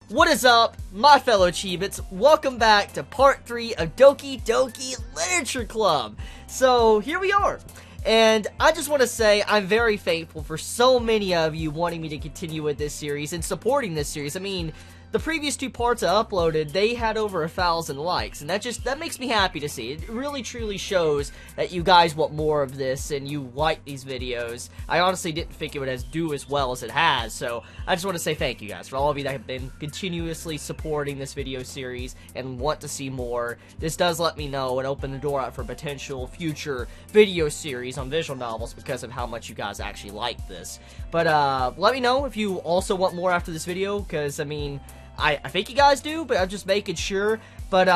What is up, my fellow Chibits? Welcome back to part 3 of Doki Doki Literature Club. So, here we are. And I just want to say I'm very thankful for so many of you wanting me to continue with this series and supporting this series. I mean, the previous 2 parts I uploaded, they had over 1,000 likes, and that makes me happy to see. It really truly shows that you guys want more of this and you like these videos. I honestly didn't think it would do as well as it has, so I just want to say thank you guys for all of you that have been continuously supporting this video series and want to see more. This does let me know and open the door out for potential future video series on visual novels because of how much you guys actually like this. But let me know if you also want more after this video, because I mean, I think you guys do, but I'm just making sure. But,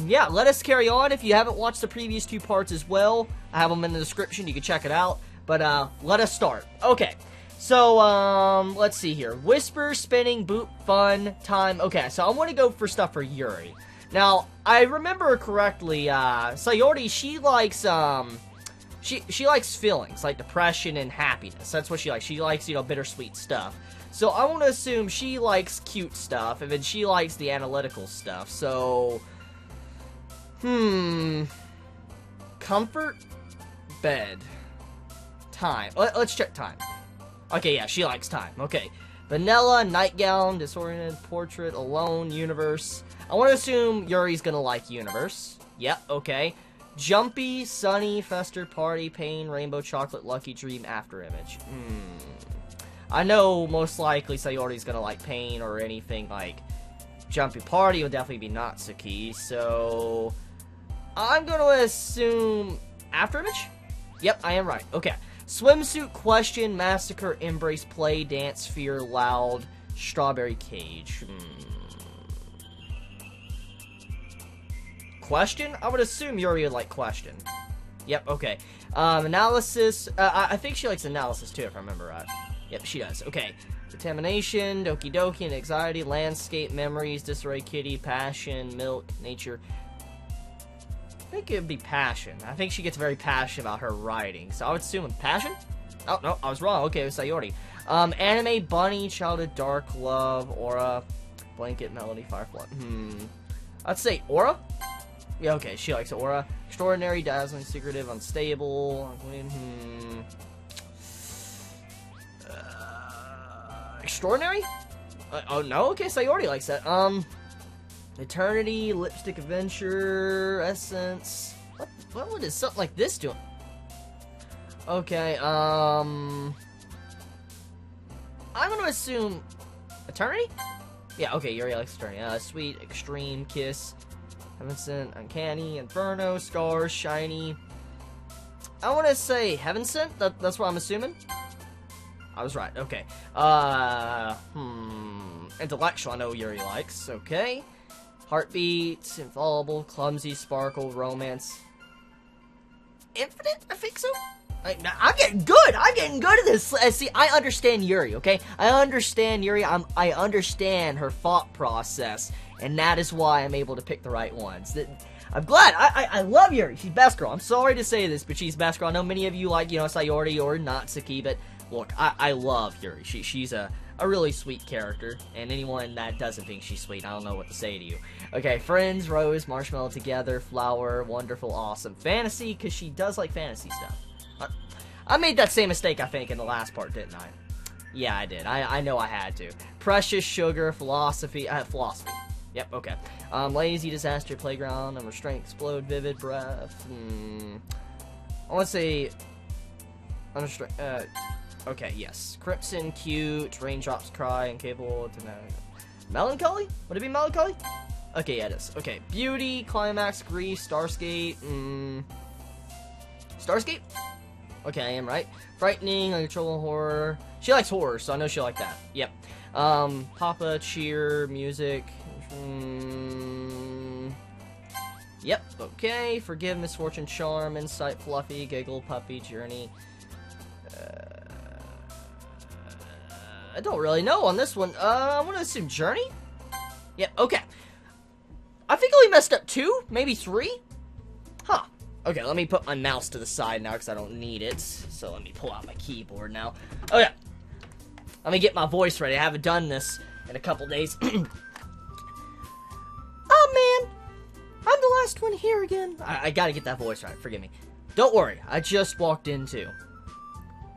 yeah, let us carry on. If you haven't watched the previous 2 parts as well, I have them in the description. You can check it out. But, let us start. Okay, so, let's see here. Whisper, spinning, boot, fun, time. Okay, so I want to go for stuff for Yuri. Now, I remember correctly, Sayori, she likes, she likes feelings, like depression and happiness. That's what she likes. She likes, you know, bittersweet stuff. So I want to assume she likes cute stuff, and then she likes the analytical stuff. So, comfort, bed, time. Let's check time. Okay, yeah, she likes time. Okay, vanilla, nightgown, disoriented, portrait, alone, universe. I want to assume Yuri's gonna like universe. Yep, okay. Jumpy, sunny, fester, party, pain, rainbow, chocolate, lucky, dream, after image. I know most likely Sayori's gonna like pain or anything like jumpy. Party would definitely be Natsuki, so I'm gonna assume after image? Yep, I am right. Okay. Swimsuit, question, massacre, embrace, play, dance, fear, loud, strawberry cage. Question? I would assume Yuri would like question. Yep, okay. Analysis. I think she likes analysis too, if I remember right. Yep, she does. Okay. Determination, Doki Doki, and anxiety, landscape, memories, disarray, kitty, passion, milk, nature. I think it would be passion. I think she gets very passionate about her writing. So I would assume passion? Oh, no, I was wrong. Okay, it was Sayori. Anime, bunny, childhood, dark, love, aura, blanket, melody, firefly. I'd say aura? Yeah, okay, she likes aura. Extraordinary, dazzling, secretive, unstable. Extraordinary? Oh, no? Okay, Sayori likes that. Eternity, lipstick adventure, essence. What is something like this doing? Okay, I'm gonna assume eternity? Yeah, okay, Yuri likes eternity. Sweet, extreme, kiss, heaven sent, uncanny, inferno, scars, shiny. I wanna say heaven sent? That's what I'm assuming. I was right, okay. Intellectual, I know Yuri likes, okay. Heartbeat, infallible, clumsy, sparkle, romance. Infinite? I think so. I'm getting good! I'm getting good at this! See, I understand Yuri, okay? I understand Yuri, I understand her thought process, and that is why I'm able to pick the right ones. I'm glad! I love Yuri! She's best girl. I'm sorry to say this, but she's best girl. I know many of you like, you know, Sayori or Natsuki, but look, I love Yuri. She's a really sweet character, and anyone that doesn't think she's sweet, I don't know what to say to you. Okay, friends, rose, marshmallow, together, flower, wonderful, awesome. Fantasy, because she does like fantasy stuff. I made that same mistake, I think, in the last part, didn't I? Yeah, I did. I know I had to. Precious, sugar, philosophy. Philosophy. Yep, okay. Lazy, disaster, playground, unrestrained, explode, vivid, breath. I want to say unrestrained. Okay, yes. Crimson, cute, raindrops cry, incapable to melancholy? Would it be melancholy? Okay, yeah, it is. Okay, beauty, climax, grief, starscape. Starscape? Okay, I am right. Frightening, uncontrollable horror. She likes horror, so I know she'll like that. Yep. Papa, cheer, music. Yep, okay. Forgive, misfortune, charm, insight, fluffy, giggle, puppy, journey. I don't really know on this one. I want to assume journey? Yep, okay. I think I only messed up 2, maybe 3? Huh. Okay, let me put my mouse to the side now because I don't need it. So let me pull out my keyboard now. Oh yeah. Let me get my voice ready. I haven't done this in a couple days. last one here again. I gotta get that voice right, forgive me. Don't worry, I just walked in too.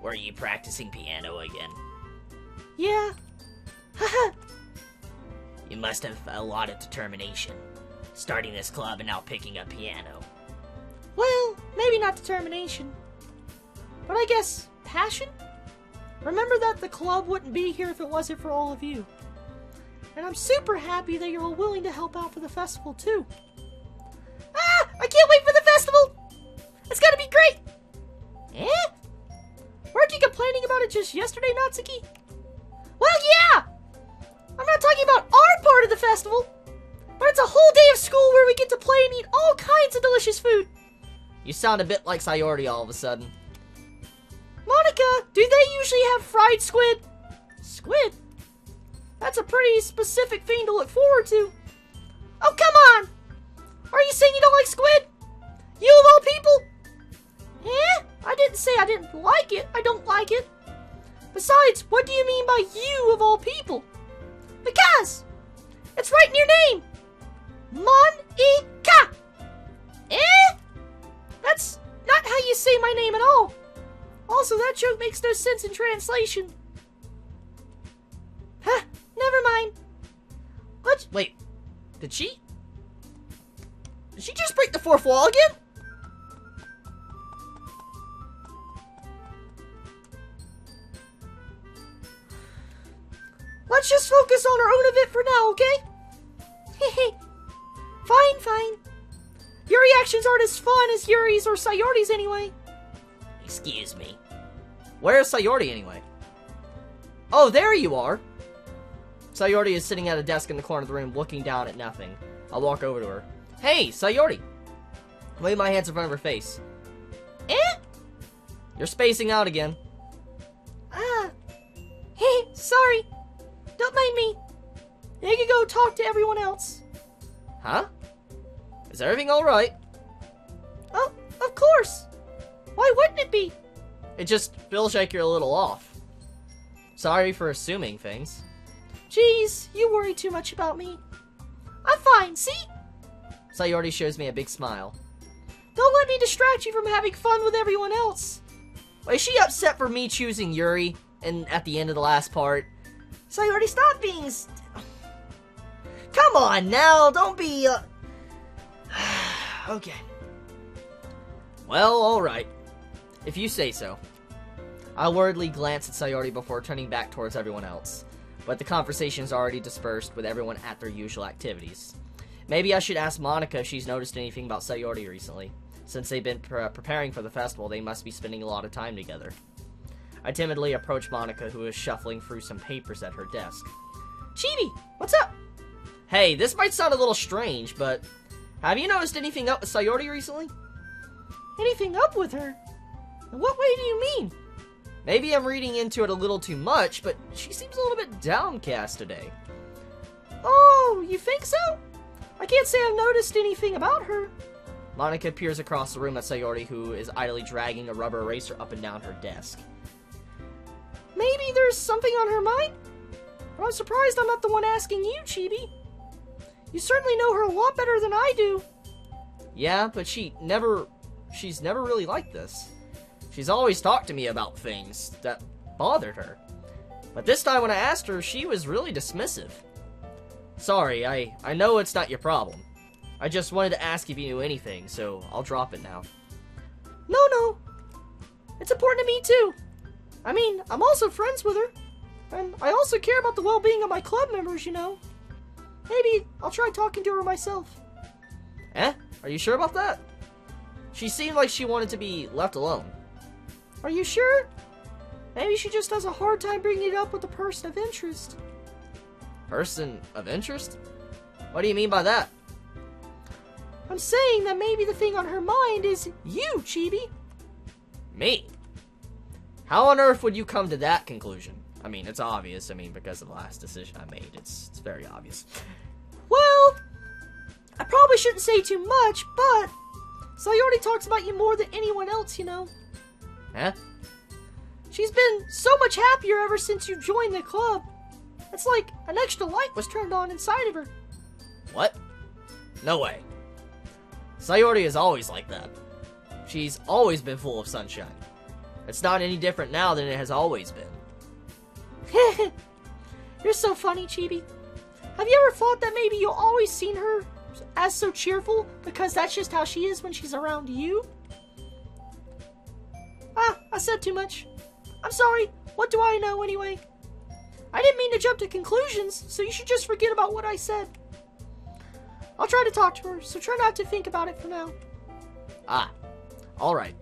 Were you practicing piano again? Yeah. Haha. You must have a lot of determination, starting this club and now picking up piano. Well, maybe not determination, but I guess passion? Remember that the club wouldn't be here if it wasn't for all of you. And I'm super happy that you're all willing to help out for the festival, too. Ah! I can't wait for the festival! It's gonna be great! Eh? Weren't you complaining about it just yesterday, Natsuki? Well, yeah! I'm not talking about our part of the festival, but it's a whole day of school where we get to play and eat all kinds of delicious food. You sound a bit like Sayori all of a sudden. Monica, do they usually have fried squid? Squid? That's a pretty specific thing to look forward to. Oh, come on! Are you saying you don't like squid? You of all people? Eh? I didn't say I didn't like it. I don't like it. Besides, what do you mean by you of all people? Because it's right in your name. Monica. Eh? That's not how you say my name at all. Also, that joke makes no sense in translation. Huh, never mind. What? Wait, did she just break the fourth wall again? Let's just focus on our own event for now, okay? Fine, fine. Your reactions aren't as fun as Yuri's or Sayori's anyway. Excuse me. Where's Sayori anyway? Oh, there you are. Sayori is sitting at a desk in the corner of the room looking down at nothing. I'll walk over to her. Hey, Sayori! Wave my hands in front of her face. Eh? You're spacing out again. Ah. Hey, sorry. Don't mind me. You can go talk to everyone else. Huh? Is everything alright? Oh, of course. Why wouldn't it be? It just feels like you're a little off. Sorry for assuming things. Jeez, you worry too much about me. I'm fine, see? Sayori shows me a big smile. Don't let me distract you from having fun with everyone else. Is she upset for me choosing Yuri and at the end of the last part? Sayori, stop being... Come on now, don't be... Okay. Well, alright. If you say so. I'll worriedly glance at Sayori before turning back towards everyone else. But the conversation's already dispersed with everyone at their usual activities. Maybe I should ask Monica if she's noticed anything about Sayori recently. Since they've been preparing for the festival, they must be spending a lot of time together. I timidly approach Monica, who is shuffling through some papers at her desk. Chibi, what's up? Hey, this might sound a little strange, but have you noticed anything up with Sayori recently? Anything up with her? In what way do you mean? Maybe I'm reading into it a little too much, but she seems a little bit downcast today. Oh, you think so? I can't say I've noticed anything about her. Monica peers across the room at Sayori, who is idly dragging a rubber eraser up and down her desk. Maybe there's something on her mind? But I'm surprised I'm not the one asking you, Chibi. You certainly know her a lot better than I do. Yeah, but she's never really like this. She's always talked to me about things that bothered her. But this time when I asked her, she was really dismissive. Sorry, I know it's not your problem. I just wanted to ask if you knew anything, so I'll drop it now. No. It's important to me too. I mean, I'm also friends with her. And I also care about the well-being of my club members, you know. Maybe I'll try talking to her myself. Eh? Are you sure about that? She seemed like she wanted to be left alone. Are you sure? Maybe she just has a hard time bringing it up with a person of interest. Person of interest? What do you mean by that? I'm saying that maybe the thing on her mind is you, Chibi. Me? How on earth would you come to that conclusion? I mean, it's obvious. I mean, because of the last decision I made, it's very obvious. Well, I probably shouldn't say too much, but Sayori talks about you more than anyone else, you know. Huh? She's been so much happier ever since you joined the club. It's like an extra light was turned on inside of her. What? No way. Sayori is always like that. She's always been full of sunshine. It's not any different now than it has always been. You're so funny, Chibi. Have you ever thought that maybe you've always seen her as so cheerful because that's just how she is when she's around you? Ah, I said too much. I'm sorry. What do I know anyway? I didn't mean to jump to conclusions, so you should just forget about what I said. I'll try to talk to her, so try not to think about it for now. Ah, alright.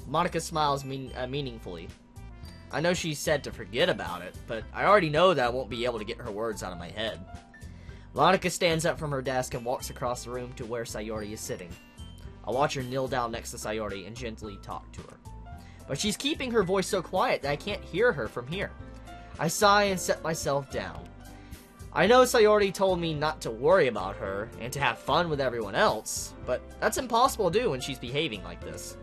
Monica smiles meaningfully. I know she said to forget about it, but I already know that I won't be able to get her words out of my head. Monica stands up from her desk and walks across the room to where Sayori is sitting. I watch her kneel down next to Sayori and gently talk to her. But she's keeping her voice so quiet that I can't hear her from here. I sigh and set myself down. I know Sayori told me not to worry about her and to have fun with everyone else, but that's impossible to do when she's behaving like this.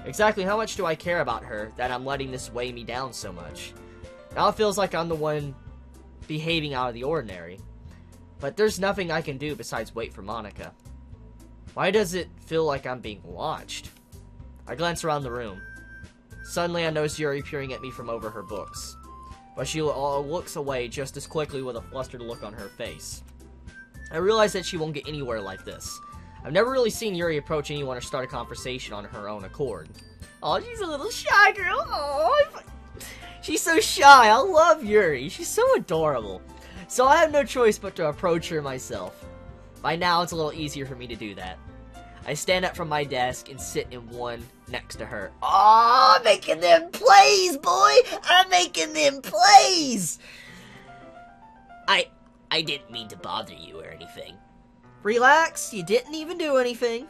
Exactly how much do I care about her that I'm letting this weigh me down so much? Now it feels like I'm the one behaving out of the ordinary. But there's nothing I can do besides wait for Monica. Why does it feel like I'm being watched? I glance around the room. Suddenly I notice Yuri peering at me from over her books. But she looks away just as quickly with a flustered look on her face. I realize that she won't get anywhere like this. I've never really seen Yuri approach anyone or start a conversation on her own accord. Oh, she's a little shy girl. Oh, she's so shy. I love Yuri. She's so adorable. So I have no choice but to approach her myself. By now, it's a little easier for me to do that. I stand up from my desk and sit in one next to her. Oh, I'm making them plays, boy! I'm making them plays! I didn't mean to bother you or anything. Relax, you didn't even do anything.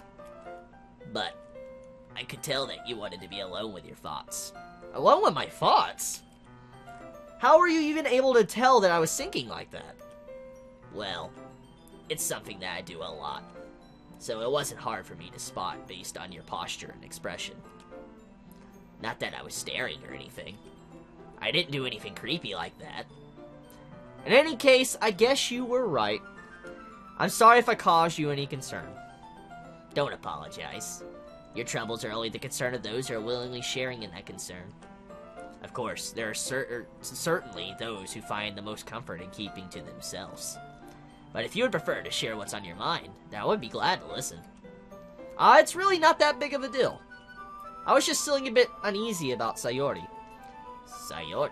But I could tell that you wanted to be alone with your thoughts. Alone with my thoughts? How were you even able to tell that I was thinking like that? Well, it's something that I do a lot. So it wasn't hard for me to spot based on your posture and expression. Not that I was staring or anything. I didn't do anything creepy like that. In any case, I guess you were right. I'm sorry if I caused you any concern. Don't apologize. Your troubles are only the concern of those who are willingly sharing in that concern. Of course, there are certainly those who find the most comfort in keeping to themselves. But if you would prefer to share what's on your mind, then I would be glad to listen. It's really not that big of a deal. I was just feeling a bit uneasy about Sayori. Sayori?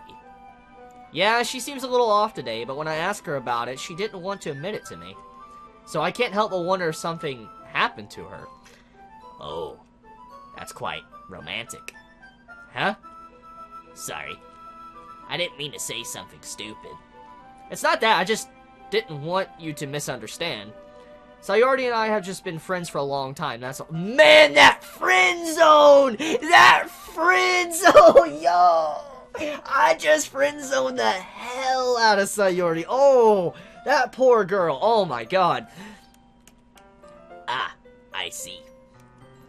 Yeah, she seems a little off today, but when I asked her about it, she didn't want to admit it to me. So I can't help but wonder if something happened to her. Oh, that's quite romantic. Huh? Sorry. I didn't mean to say something stupid. It's not that, I just didn't want you to misunderstand. Sayori and I have just been friends for a long time, that's all. Man, that friend zone! That friend zone, yo! I just friend zoned the hell out of Sayori. Oh, that poor girl. Oh my god. Ah, I see.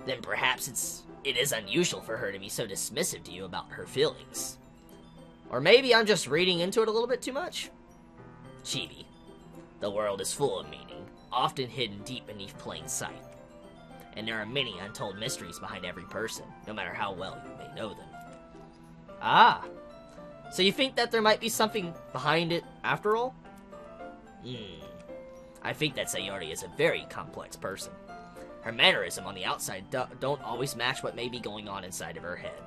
Then perhaps it is unusual for her to be so dismissive to you about her feelings. Or maybe I'm just reading into it a little bit too much. Chibi, the world is full of meaning, often hidden deep beneath plain sight. And there are many untold mysteries behind every person, no matter how well you may know them. Ah, so you think that there might be something behind it after all? I think that Sayori is a very complex person. Her mannerism on the outside don't always match what may be going on inside of her head.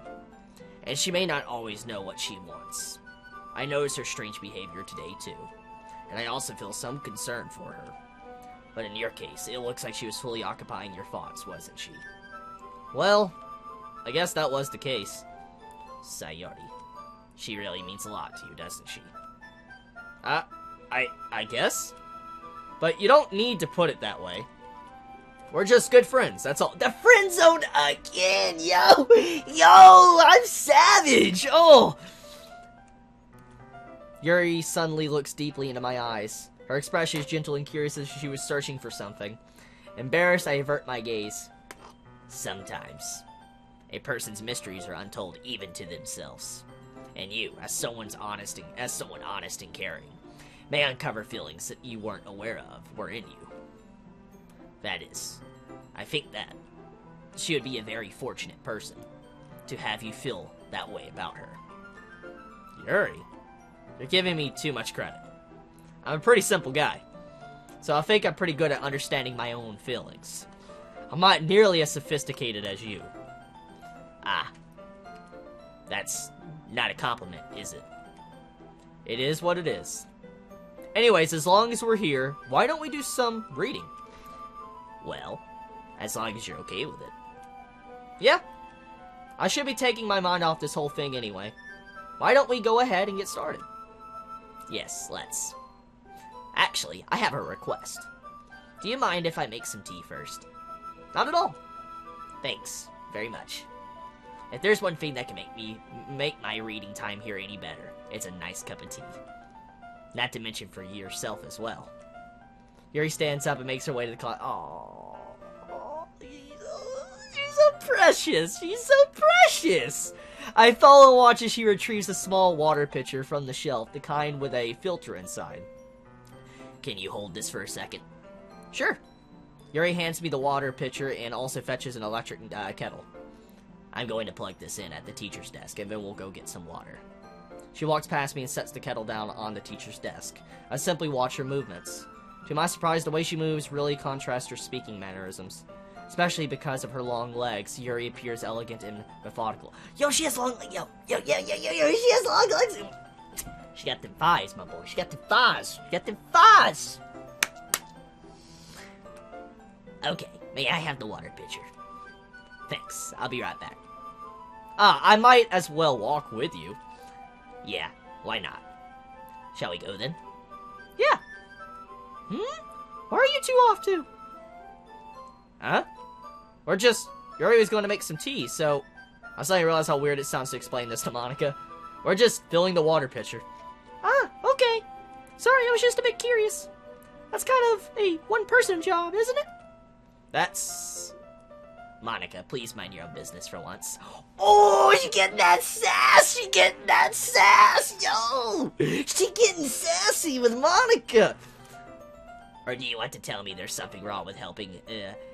And she may not always know what she wants. I notice her strange behavior today too, and I also feel some concern for her. But in your case, it looks like she was fully occupying your thoughts, wasn't she? Well, I guess that was the case. Sayori. She really means a lot to you, doesn't she? I guess? But you don't need to put it that way. We're just good friends, that's all. The friend zone again, yo! Yo, I'm savage! Oh! Yuri suddenly looks deeply into my eyes. Her expression is gentle and curious as if she was searching for something. Embarrassed, I avert my gaze. Sometimes, a person's mysteries are untold even to themselves. And you, as someone honest and caring, may uncover feelings that you weren't aware of were in you. That is, I think that she would be a very fortunate person to have you feel that way about her. Yuri, you're giving me too much credit. I'm a pretty simple guy, so I think I'm pretty good at understanding my own feelings. I'm not nearly as sophisticated as you. Ah, that's not a compliment, is it? It is what it is. Anyways, as long as we're here, why don't we do some reading? Well, as long as you're okay with it. Yeah, I should be taking my mind off this whole thing anyway. Why don't we go ahead and get started? Yes, let's. Actually, I have a request. Do you mind if I make some tea first? Not at all. Thanks very much. If there's one thing that can make my reading time here any better, it's a nice cup of tea. Not to mention for yourself as well. Yuri stands up and makes her way to the closet. Aww. She's so precious. She's so precious. I follow and watch as she retrieves a small water pitcher from the shelf, the kind with a filter inside. Can you hold this for a second? Sure. Yuri hands me the water pitcher and also fetches an electric kettle. I'm going to plug this in at the teacher's desk, and then we'll go get some water. She walks past me and sets the kettle down on the teacher's desk. I simply watch her movements. To my surprise, the way she moves really contrasts her speaking mannerisms. Especially because of her long legs, Yuri appears elegant and methodical. Yo, she has long legs. Yo, she has long legs. She got them thighs, my boy. She got them thighs. She got them thighs. Okay, may I have the water pitcher? Thanks, I'll be right back. I might as well walk with you. Yeah, why not? Shall we go then? Yeah. Where are you two off to? Huh? Yuri was going to make some tea, so I suddenly realized how weird it sounds to explain this to Monica. We're just filling the water pitcher. Ah, okay. Sorry, I was just a bit curious. That's kind of a one-person job, isn't it? That's... Monica, please mind your own business for once. Oh, she getting that sass! She getting that sass! Yo! She getting sassy with Monica! Or do you want to tell me there's something wrong with helping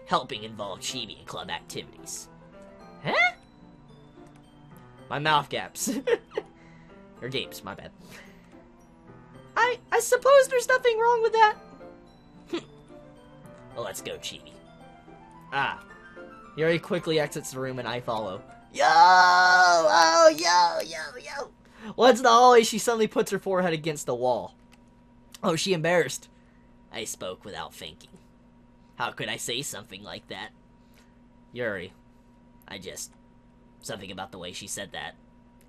involve Chibi in club activities? Huh? My mouth gaps. Or gapes, my bad. I suppose there's nothing wrong with that. Well, let's go, Chibi. Yuri quickly exits the room and I follow. Yo! Oh, yo! Once in the hallway, she suddenly puts her forehead against the wall. Oh, is she embarrassed? I spoke without thinking. How could I say something like that? Yuri, something about the way she said that.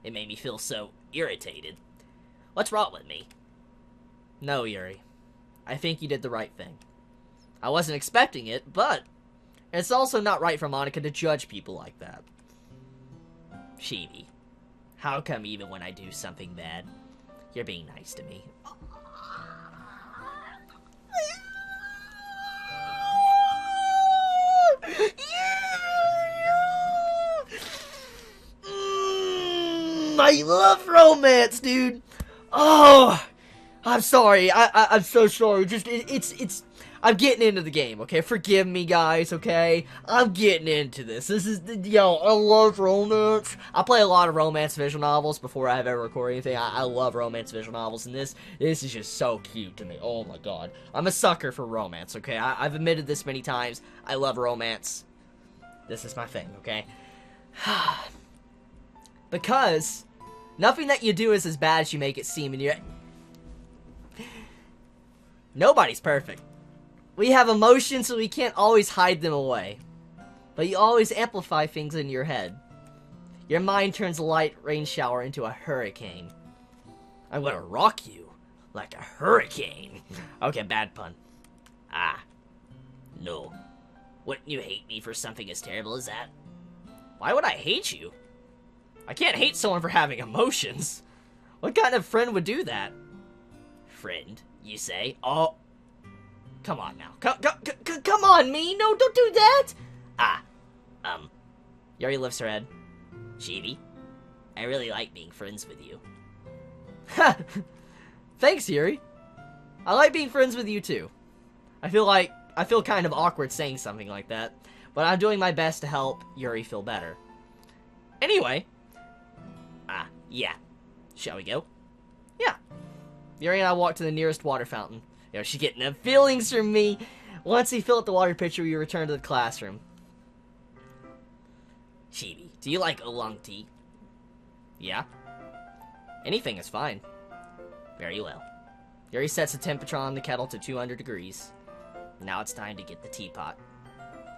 It made me feel so irritated. What's wrong with me? No, Yuri. I think you did the right thing. I wasn't expecting it, but it's also not right for Monica to judge people like that. Chibi, how come even when I do something bad, you're being nice to me? I love romance, dude. Oh, I'm sorry. I'm so sorry. It's. I'm getting into the game, okay? Forgive me, guys, okay? I'm getting into this. I love romance. I play a lot of romance visual novels before I've ever recorded anything. I love romance visual novels, and this is just so cute to me. Oh my god. I'm a sucker for romance, okay? I've admitted this many times. I love romance. This is my thing, okay? Because nothing that you do is as bad as you make it seem, and nobody's perfect. We have emotions, so we can't always hide them away. But you always amplify things in your head. Your mind turns a light rain shower into a hurricane. I'm gonna rock you like a hurricane. Okay, bad pun. No. Wouldn't you hate me for something as terrible as that? Why would I hate you? I can't hate someone for having emotions. What kind of friend would do that? Friend, you say? Oh. Come on now. Come on, me. No, don't do that. Yuri lifts her head. Chibi, I really like being friends with you. Thanks, Yuri. I like being friends with you, too. I feel kind of awkward saying something like that. but I'm doing my best to help Yuri feel better. Anyway, yeah. Shall we go? Yeah. Yuri and I walk to the nearest water fountain. You know, she's getting the feelings from me. Once we fill up the water pitcher, we return to the classroom. Chibi, do you like oolong tea? Yeah. Anything is fine. Very well. Yuri sets the temperature on the kettle to 200 degrees. Now it's time to get the teapot.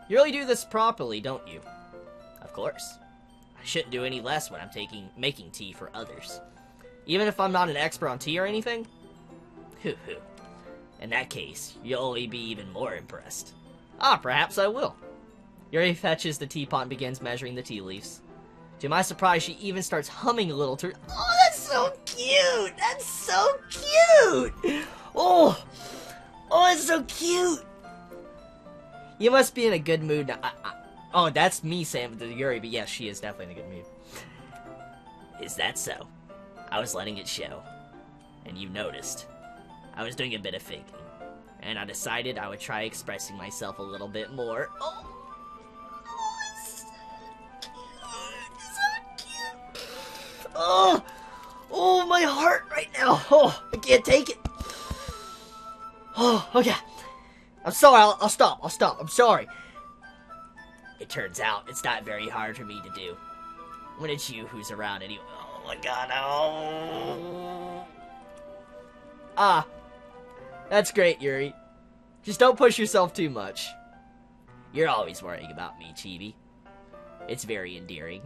You really do this properly, don't you? Of course. I shouldn't do any less when I'm making tea for others. Even if I'm not an expert on tea or anything? Hoo-hoo. In that case, you'll only be even more impressed. Perhaps I will. Yuri fetches the teapot and begins measuring the tea leaves. To my surprise, she even starts humming a little to... Oh, that's so cute! That's so cute! Oh, it's so cute! You must be in a good mood now. Oh, that's me saying to Yuri, but yes, she is definitely in a good mood. Is that so? I was letting it show. And you noticed. I was doing a bit of faking. And I decided I would try expressing myself a little bit more. It's so cute. Oh, my heart right now. Oh, I can't take it. Oh, okay. I'm sorry, I'll stop, I'm sorry. It turns out it's not very hard for me to do. When it's you who's around anyway. Oh my god, oh. That's great, Yuri. Just don't push yourself too much. You're always worrying about me, Chibi. It's very endearing.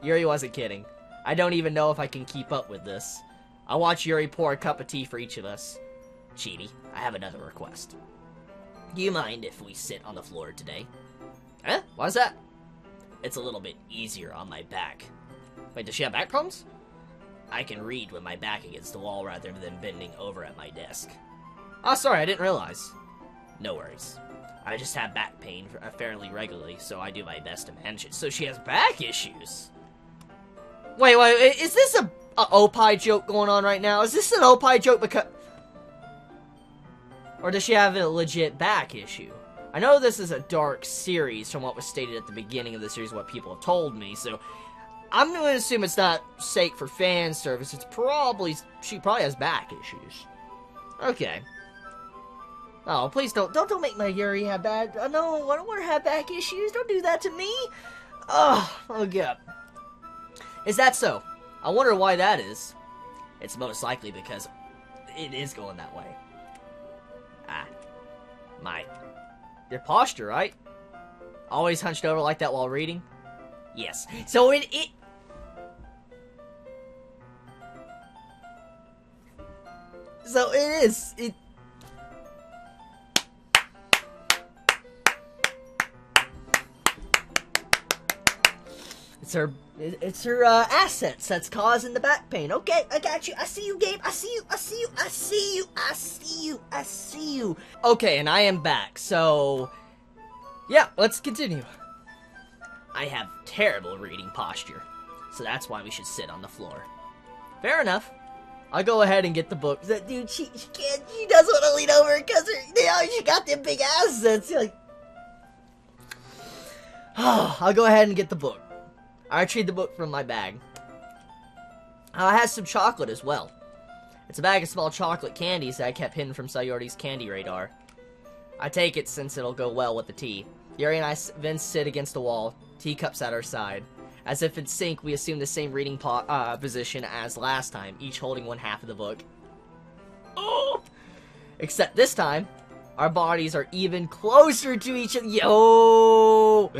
Yuri wasn't kidding. I don't even know if I can keep up with this. I'll watch Yuri pour a cup of tea for each of us. Chibi, I have another request. Do you mind if we sit on the floor today? Huh? Why's that? It's a little bit easier on my back. Wait, does she have back problems? I can read with my back against the wall rather than bending over at my desk. Oh, sorry, I didn't realize. No worries. I just have back pain fairly regularly, so I do my best to manage it. So she has back issues. Wait, is this a Opie joke going on right now? Is this an Opie joke because... Or does she have a legit back issue? I know this is a dark series from what was stated at the beginning of the series, what people have told me, so... I'm going to assume it's not sake for fan service. It's probably... She probably has back issues. Okay. Oh, please don't make my Yuri have bad... No, I don't want to have back issues. Don't do that to me. Oh God. Is that so? I wonder why that is. It's most likely because it is going that way. Your posture, right? Always hunched over like that while reading? Yes. So it... So it is. It's her assets that's causing the back pain. Okay, I got you. I see you, Gabe. I see you. Okay, and I am back. So, yeah, let's continue. I have terrible reading posture, so that's why we should sit on the floor. Fair enough. I'll go ahead and get the book. Dude, she can't. She doesn't want to lean over because she got them big assets. Like, I'll go ahead and get the book. I retrieved the book from my bag. It has some chocolate as well. It's a bag of small chocolate candies that I kept hidden from Sayori's candy radar. I take it since it'll go well with the tea. Yuri and I then sit against the wall, teacups at our side. As if in sync, we assume the same reading position as last time, each holding one half of the book. Oh! Except this time, our bodies are even closer to each other. Yo!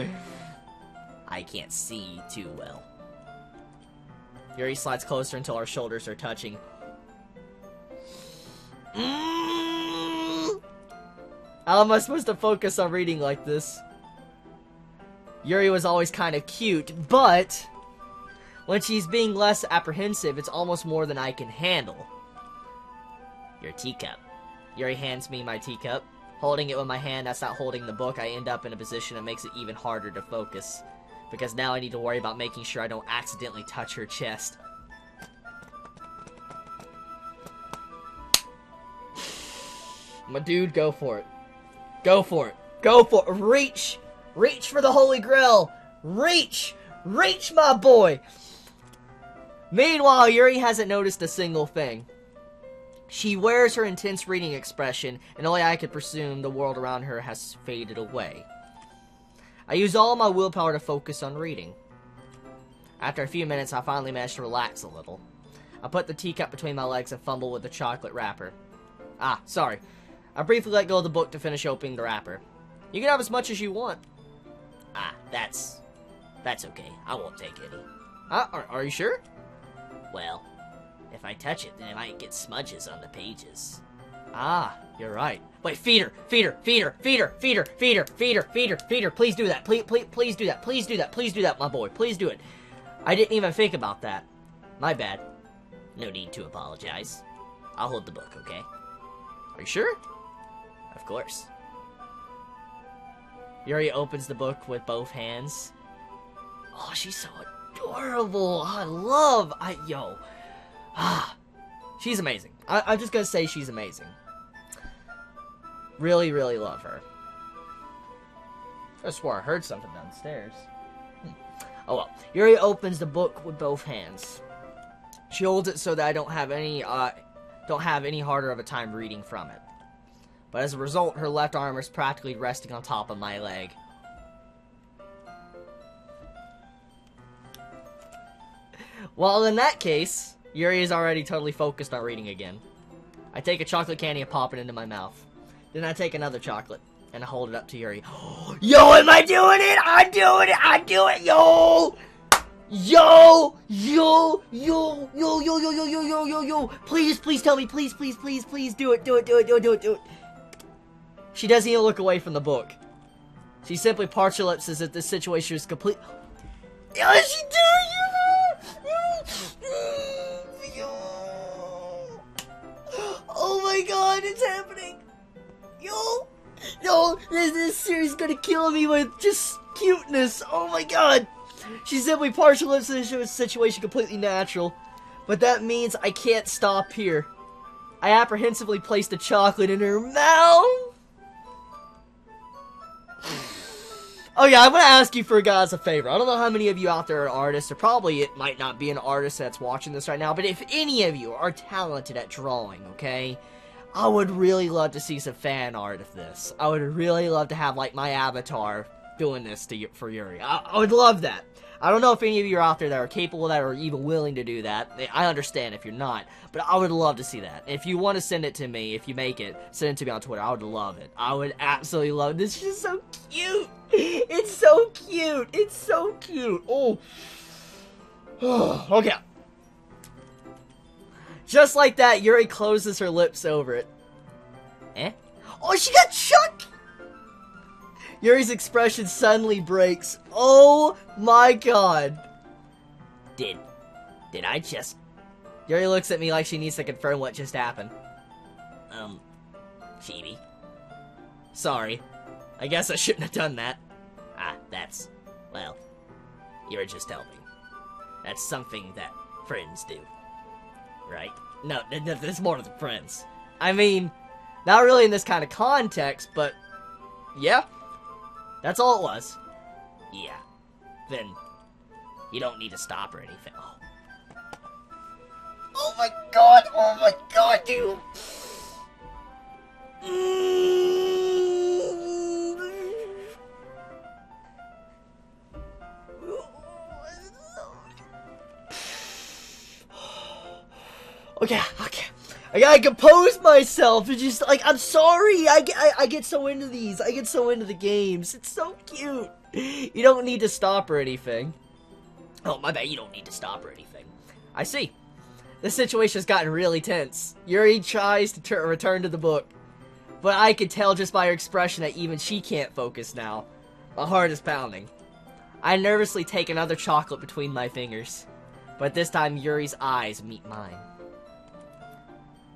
I can't see too well. Yuri slides closer until our shoulders are touching. How am I supposed to focus on reading like this? Yuri was always kind of cute, but when she's being less apprehensive, it's almost more than I can handle. Your teacup. Yuri hands me my teacup. Holding it with my hand that's not holding the book, I end up in a position that makes it even harder to focus. Because now I need to worry about making sure I don't accidentally touch her chest. My dude, go for it. Go for it. Go for it. Reach. Reach for the Holy Grail. Reach. Reach, my boy. Meanwhile, Yuri hasn't noticed a single thing. She wears her intense reading expression, and only I could presume the world around her has faded away. I use all my willpower to focus on reading. After a few minutes, I finally managed to relax a little. I put the teacup between my legs and fumble with the chocolate wrapper. Ah, sorry. I briefly let go of the book to finish opening the wrapper. You can have as much as you want. Ah, that's okay. I won't take any. Are you sure? Well, if I touch it, then I might get smudges on the pages. Ah, you're right. Wait, feed her, feed her, feed her, feed her, feed her, feed her, feed her, feed her, feed her. Please do that. Please do that. Please do that. Please do that, my boy. Please do it. I didn't even think about that. My bad. No need to apologize. I'll hold the book, okay? Are you sure? Of course. Yuri opens the book with both hands. Oh, she's so adorable. She's amazing. I'm just gonna say she's amazing. Really, really love her. I swore I heard something downstairs. Oh well. Yuri opens the book with both hands. She holds it so that I don't have any harder of a time reading from it. But as a result, her left arm is practically resting on top of my leg. Well, in that case, Yuri is already totally focused on reading again. I take a chocolate candy and pop it into my mouth. Then I take another chocolate and I hold it up to Yuri. Yo, am I doing it? I'm doing it! I do it! Yo! Yo! Yo! Yo! Yo! Yo! Yo! Yo! Yo! Yo! Yo! Yo! Please, please tell me. Please, please, please, please do it. Do it. Do it. Do it. Do it. Do it. She doesn't even look away from the book. She simply parts her lips as if this situation is complete. Yo, is she doing it? Oh my god, it's happening. Yo, this series is gonna kill me with just cuteness. Oh my god. She simply parts her lips in this situation completely natural. But that means I can't stop here. I apprehensively place the chocolate in her mouth. Oh yeah, I'm gonna ask you for guys a favor. I don't know how many of you out there are artists, or probably it might not be an artist that's watching this right now, but if any of you are talented at drawing, okay, I would really love to see some fan art of this. I would really love to have, like, my avatar doing this for Yuri. I would love that. I don't know if any of you are out there that are capable of that or even willing to do that. I understand if you're not, but I would love to see that. If you want to send it to me, if you make it, send it to me on Twitter. I would love it. I would absolutely love it. This is just so cute. It's so cute. It's so cute. Oh. Okay. Just like that, Yuri closes her lips over it. Eh? Oh, she got chucked! Yuri's expression suddenly breaks. Oh my god. Did I just... Yuri looks at me like she needs to confirm what just happened. Chibi. Sorry. I guess I shouldn't have done that. That's... well, you were just helping. That's something that friends do. Right? No, there's more than friends. I mean, not really in this kind of context, but... yeah. That's all it was. Yeah. Then, you don't need to stop or anything. Oh my god, dude! Okay. I gotta compose myself. It's just like, I'm sorry. I get so into these. I get so into the games. It's so cute. You don't need to stop or anything. Oh, my bad. You don't need to stop or anything. I see. This situation has gotten really tense. Yuri tries to return to the book, but I could tell just by her expression that even she can't focus now. My heart is pounding. I nervously take another chocolate between my fingers, but this time Yuri's eyes meet mine.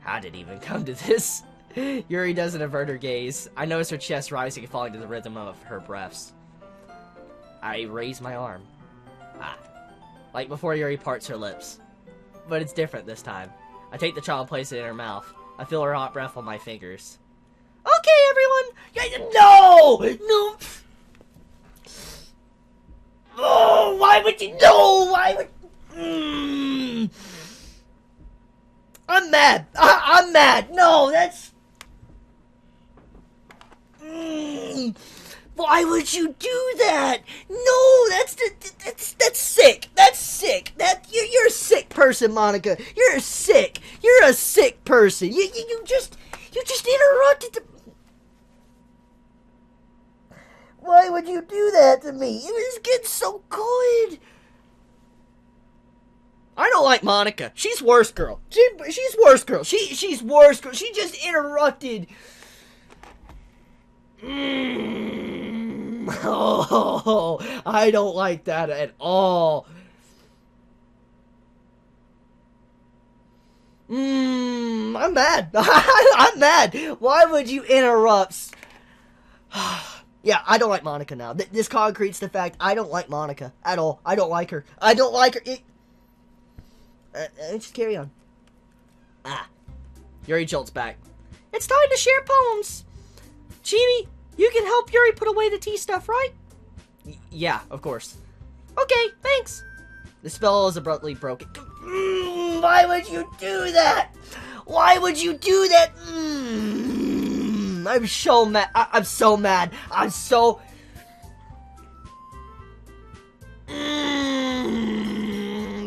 How did it even come to this? Yuri doesn't avert her gaze. I notice her chest rising and falling to the rhythm of her breaths. I raise my arm. Like before Yuri parts her lips. But it's different this time. I take the child and place it in her mouth. I feel her hot breath on my fingers. Okay, everyone, No! No! Oh, why would you? No! Why would... I'm mad. I'm mad. No, that's... Why would you do that? No, that's sick. That's sick. You're a sick person, Monica. You're sick. You're a sick person. You just interrupted the... Why would you do that to me? It was getting so good. I don't like Monica. She's worst girl. She's worst girl. She's worst girl. She just interrupted. Oh, I don't like that at all. I'm mad. I'm mad. Why would you interrupt? Yeah, I don't like Monica now. This concretes the fact I don't like Monica at all. I don't like her. I don't like her. Just carry on. Yuri jolts back. It's time to share poems. Chibi, you can help Yuri put away the tea stuff, right? Yeah, of course. Okay, thanks. The spell is abruptly broken. Why would you do that? Why would you do that? I'm so mad. I'm so mad. I'm so...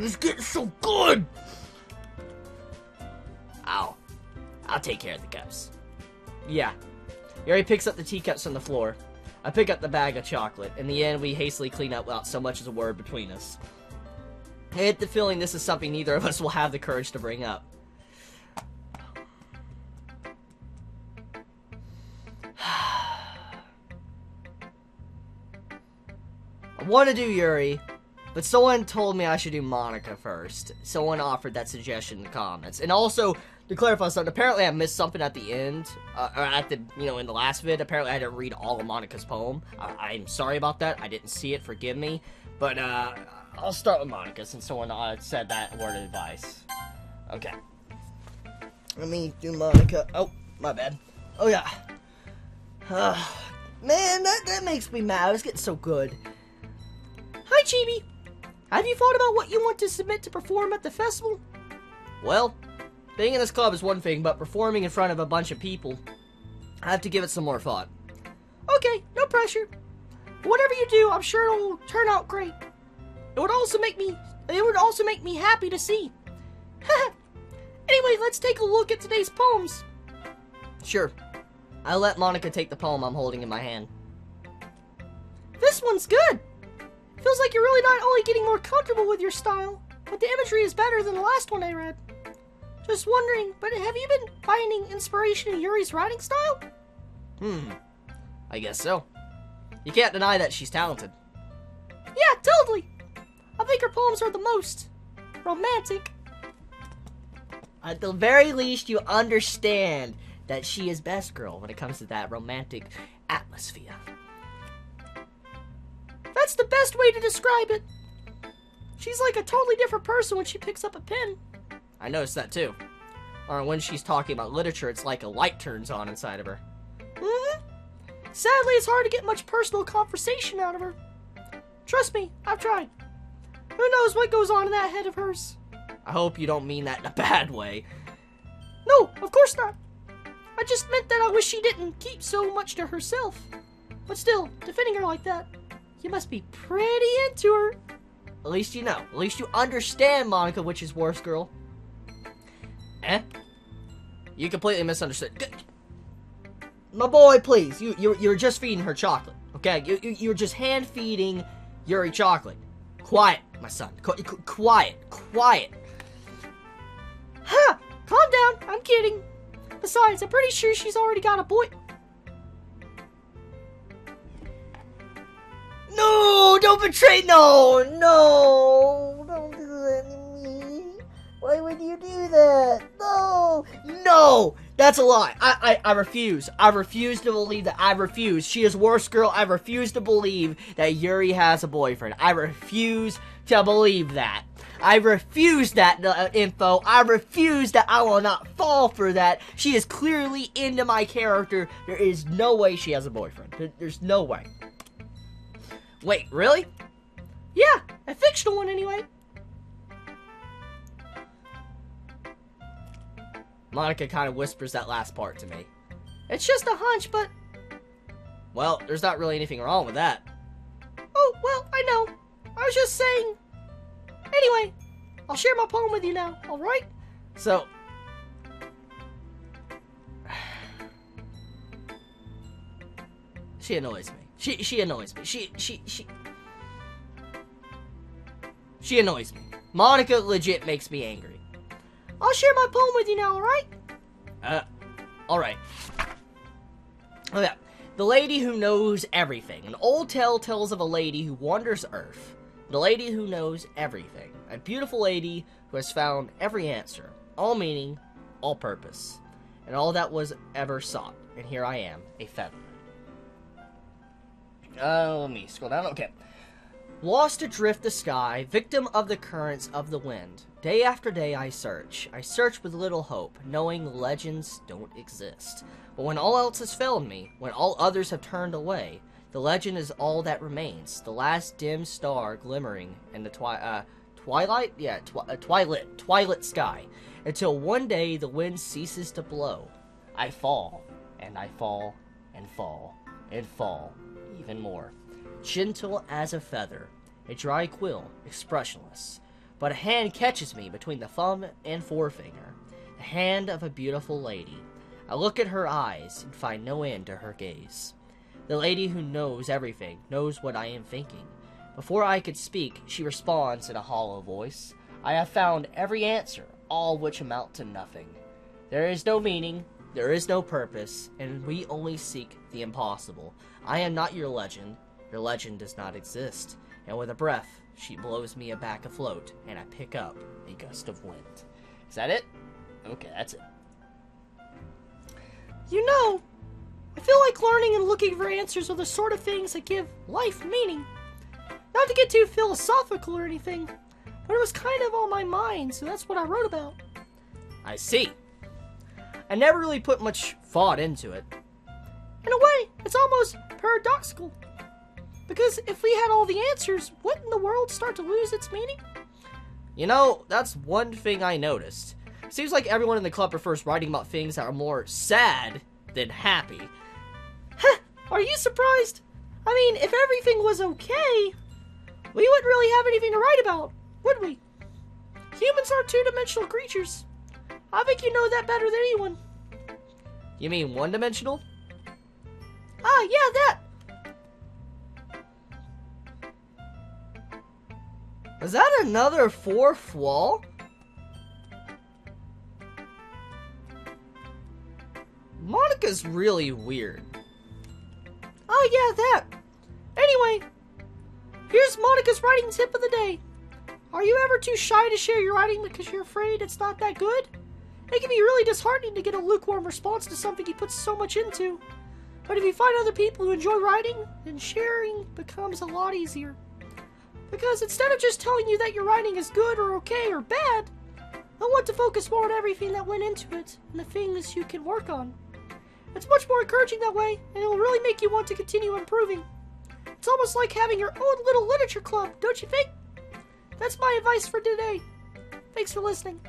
It's getting so good. Ow. I'll take care of the cups. Yeah. Yuri picks up the teacups from the floor. I pick up the bag of chocolate. In the end, we hastily clean up without so much as a word between us. I get the feeling this is something neither of us will have the courage to bring up. I want to do Yuri, but someone told me I should do Monica first. Someone offered that suggestion in the comments. And also, to clarify something, apparently I missed something at the end, or at the, in the last vid. Apparently I had to read all of Monica's poem. I'm sorry about that. I didn't see it. Forgive me. But, I'll start with Monica since someone said that word of advice. Okay. Let me do Monica. Oh, my bad. Oh, yeah. Man, that makes me mad. It's getting so good. Hi, Chibi. Have you thought about what you want to submit to perform at the festival? Well, being in this club is one thing, but performing in front of a bunch of people, I have to give it some more thought. Okay, no pressure. Whatever you do, I'm sure it'll turn out great. It would also make me happy to see. Anyway, let's take a look at today's poems. Sure. I'll let Monica take the poem I'm holding in my hand. This one's good. Feels like you're really not only getting more comfortable with your style, but the imagery is better than the last one I read. Just wondering, but have you been finding inspiration in Yuri's writing style? I guess so. You can't deny that she's talented. Yeah, totally. I think her poems are the most romantic. At the very least, you understand that she is best girl when it comes to that romantic atmosphere. That's the best way to describe it. She's like a totally different person when she picks up a pen. I noticed that too. Or when she's talking about literature, it's like a light turns on inside of her. Sadly, it's hard to get much personal conversation out of her. Trust me, I've tried. Who knows what goes on in that head of hers? I hope you don't mean that in a bad way. No, of course not. I just meant that I wish she didn't keep so much to herself. But still, defending her like that, you must be pretty into her. At least you know. At least you understand, Monica, which is worse, girl. You completely misunderstood. My boy, please. You're just feeding her chocolate, okay? You're just hand feeding Yuri chocolate. Quiet, my son. Quiet. Ha! Calm down. I'm kidding. Besides, I'm pretty sure she's already got a boy. No! Don't betray! No! Don't do that to me. Why would you do that? No! No! That's a lie. I refuse. I refuse to believe that. I refuse. She is worst girl. I refuse to believe that Yuri has a boyfriend. I refuse to believe that. I refuse that info. I refuse that. I will not fall for that. She is clearly into my character. There is no way she has a boyfriend. There's no way. Wait, really? Yeah, a fictional one anyway. Monika kind of whispers that last part to me. It's just a hunch, but... Well, there's not really anything wrong with that. Oh, well, I know. I was just saying... Anyway, I'll share my poem with you now, alright? So... She annoys me. She annoys me. She annoys me. Monika legit makes me angry. I'll share my poem with you now, alright? Alright. Oh yeah. The lady who knows everything. An old tale tells of a lady who wanders Earth. The lady who knows everything. A beautiful lady who has found every answer. All meaning, all purpose. And all that was ever sought. And here I am, a feather. Let me scroll down. Okay. Lost adrift the sky, victim of the currents of the wind. Day after day I search with little hope, knowing legends don't exist. But when all else has failed me, when all others have turned away, the legend is all that remains, the last dim star glimmering in the twilight sky, until one day the wind ceases to blow. I fall, and I fall, and fall, and fall, even more. Gentle as a feather, a dry quill, expressionless. But a hand catches me between the thumb and forefinger, the hand of a beautiful lady. I look at her eyes and find no end to her gaze. The lady who knows everything knows what I am thinking. Before I could speak, she responds in a hollow voice. I have found every answer, all which amount to nothing. There is no meaning, there is no purpose, and we only seek the impossible. I am not your legend. Your legend does not exist. And with a breath, she blows me back afloat, and I pick up a gust of wind. Is that it? Okay, that's it. You know, I feel like learning and looking for answers are the sort of things that give life meaning. Not to get too philosophical or anything, but it was kind of on my mind, so that's what I wrote about. I see. I never really put much thought into it. In a way, it's almost paradoxical. Because if we had all the answers, wouldn't the world start to lose its meaning? You know, that's one thing I noticed. Seems like everyone in the club prefers writing about things that are more sad than happy. Heh, are you surprised? I mean, if everything was okay, we wouldn't really have anything to write about, would we? Humans are two-dimensional creatures. I think you know that better than anyone. You mean one-dimensional? Ah, yeah, that. Is that another fourth wall? Monika's really weird. Oh yeah, that. Anyway, here's Monika's writing tip of the day. Are you ever too shy to share your writing because you're afraid it's not that good? It can be really disheartening to get a lukewarm response to something you put so much into. But if you find other people who enjoy writing, then sharing becomes a lot easier. Because instead of just telling you that your writing is good or okay or bad, I want to focus more on everything that went into it and the things you can work on. It's much more encouraging that way, and it will really make you want to continue improving. It's almost like having your own little literature club, don't you think? That's my advice for today. Thanks for listening.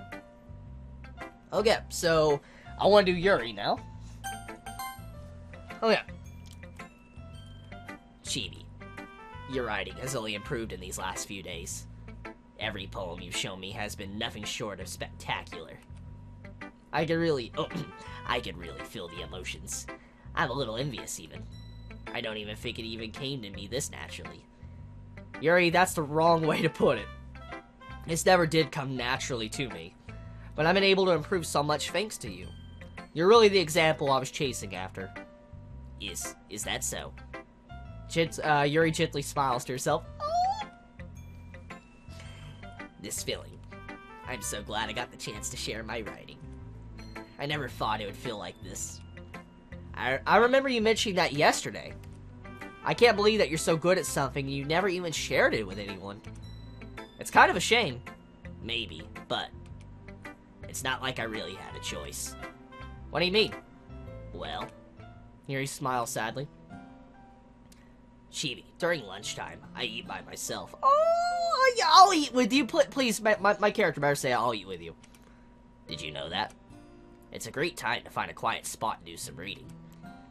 Okay, so I want to do Yuri now. Oh yeah. Chibi, your writing has only improved in these last few days. Every poem you've shown me has been nothing short of spectacular. I can really feel the emotions. I'm a little envious even. I don't even think it even came to me this naturally. Yuri, that's the wrong way to put it. This never did come naturally to me. But I've been able to improve so much thanks to you. You're really the example I was chasing after. Is that so? Yuri gently smiles to herself. This feeling. I'm so glad I got the chance to share my writing. I never thought it would feel like this. I remember you mentioning that yesterday. I can't believe that you're so good at something and you never even shared it with anyone. It's kind of a shame. Maybe, but it's not like I really had a choice. What do you mean? Well, Yuri smiles sadly. Chibi, during lunchtime, I eat by myself. Oh, yeah, I'll eat with you. Please, my character better say I'll eat with you. Did you know that? It's a great time to find a quiet spot and do some reading.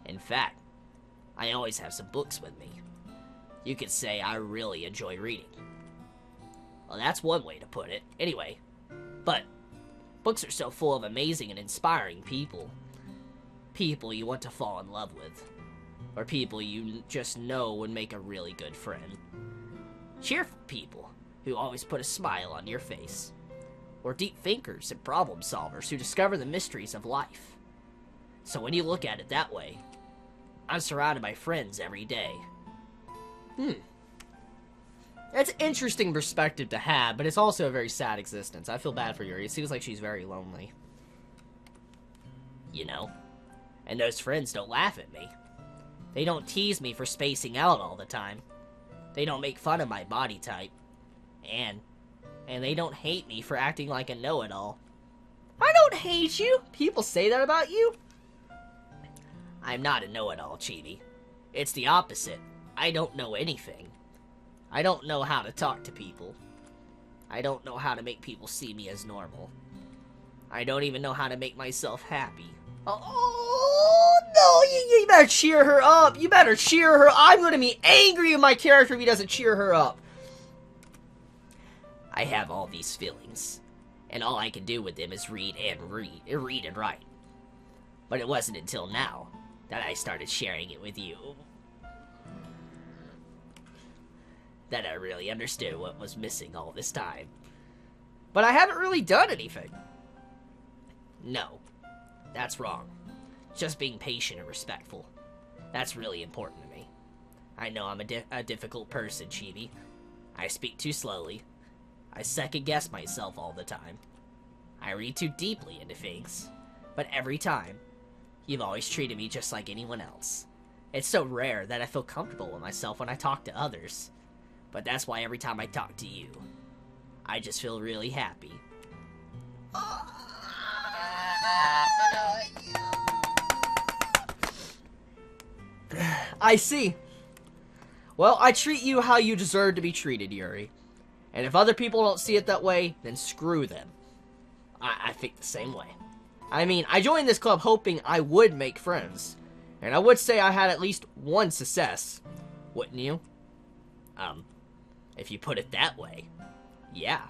In fact, I always have some books with me. You could say I really enjoy reading. Well, that's one way to put it. Anyway, but books are so full of amazing and inspiring people. People you want to fall in love with. Or people you just know would make a really good friend. Cheerful people who always put a smile on your face. Or deep thinkers and problem solvers who discover the mysteries of life. So when you look at it that way, I'm surrounded by friends every day. That's an interesting perspective to have, but it's also a very sad existence. I feel bad for Yuri. It seems like she's very lonely. You know? And those friends don't laugh at me. They don't tease me for spacing out all the time. They don't make fun of my body type. And they don't hate me for acting like a know-it-all. I don't hate you! People say that about you? I'm not a know-it-all, Chibi. It's the opposite. I don't know anything. I don't know how to talk to people. I don't know how to make people see me as normal. I don't even know how to make myself happy. Oh, no, you better cheer her up. You better cheer her. I'm going to be angry with my character if he doesn't cheer her up. I have all these feelings, and all I can do with them is read and write. But it wasn't until now that I started sharing it with you that I really understood what was missing all this time. But I haven't really done anything. No, that's wrong. Just being patient and respectful. That's really important to me. I know I'm a difficult person, Chibi. I speak too slowly. I second-guess myself all the time. I read too deeply into things. But every time, you've always treated me just like anyone else. It's so rare that I feel comfortable with myself when I talk to others. But that's why every time I talk to you, I just feel really happy. I see. Well, I treat you how you deserve to be treated, Yuri. And if other people don't see it that way, then screw them. I think the same way. I mean, I joined this club hoping I would make friends. And I would say I had at least one success. Wouldn't you? If you put it that way. Yeah.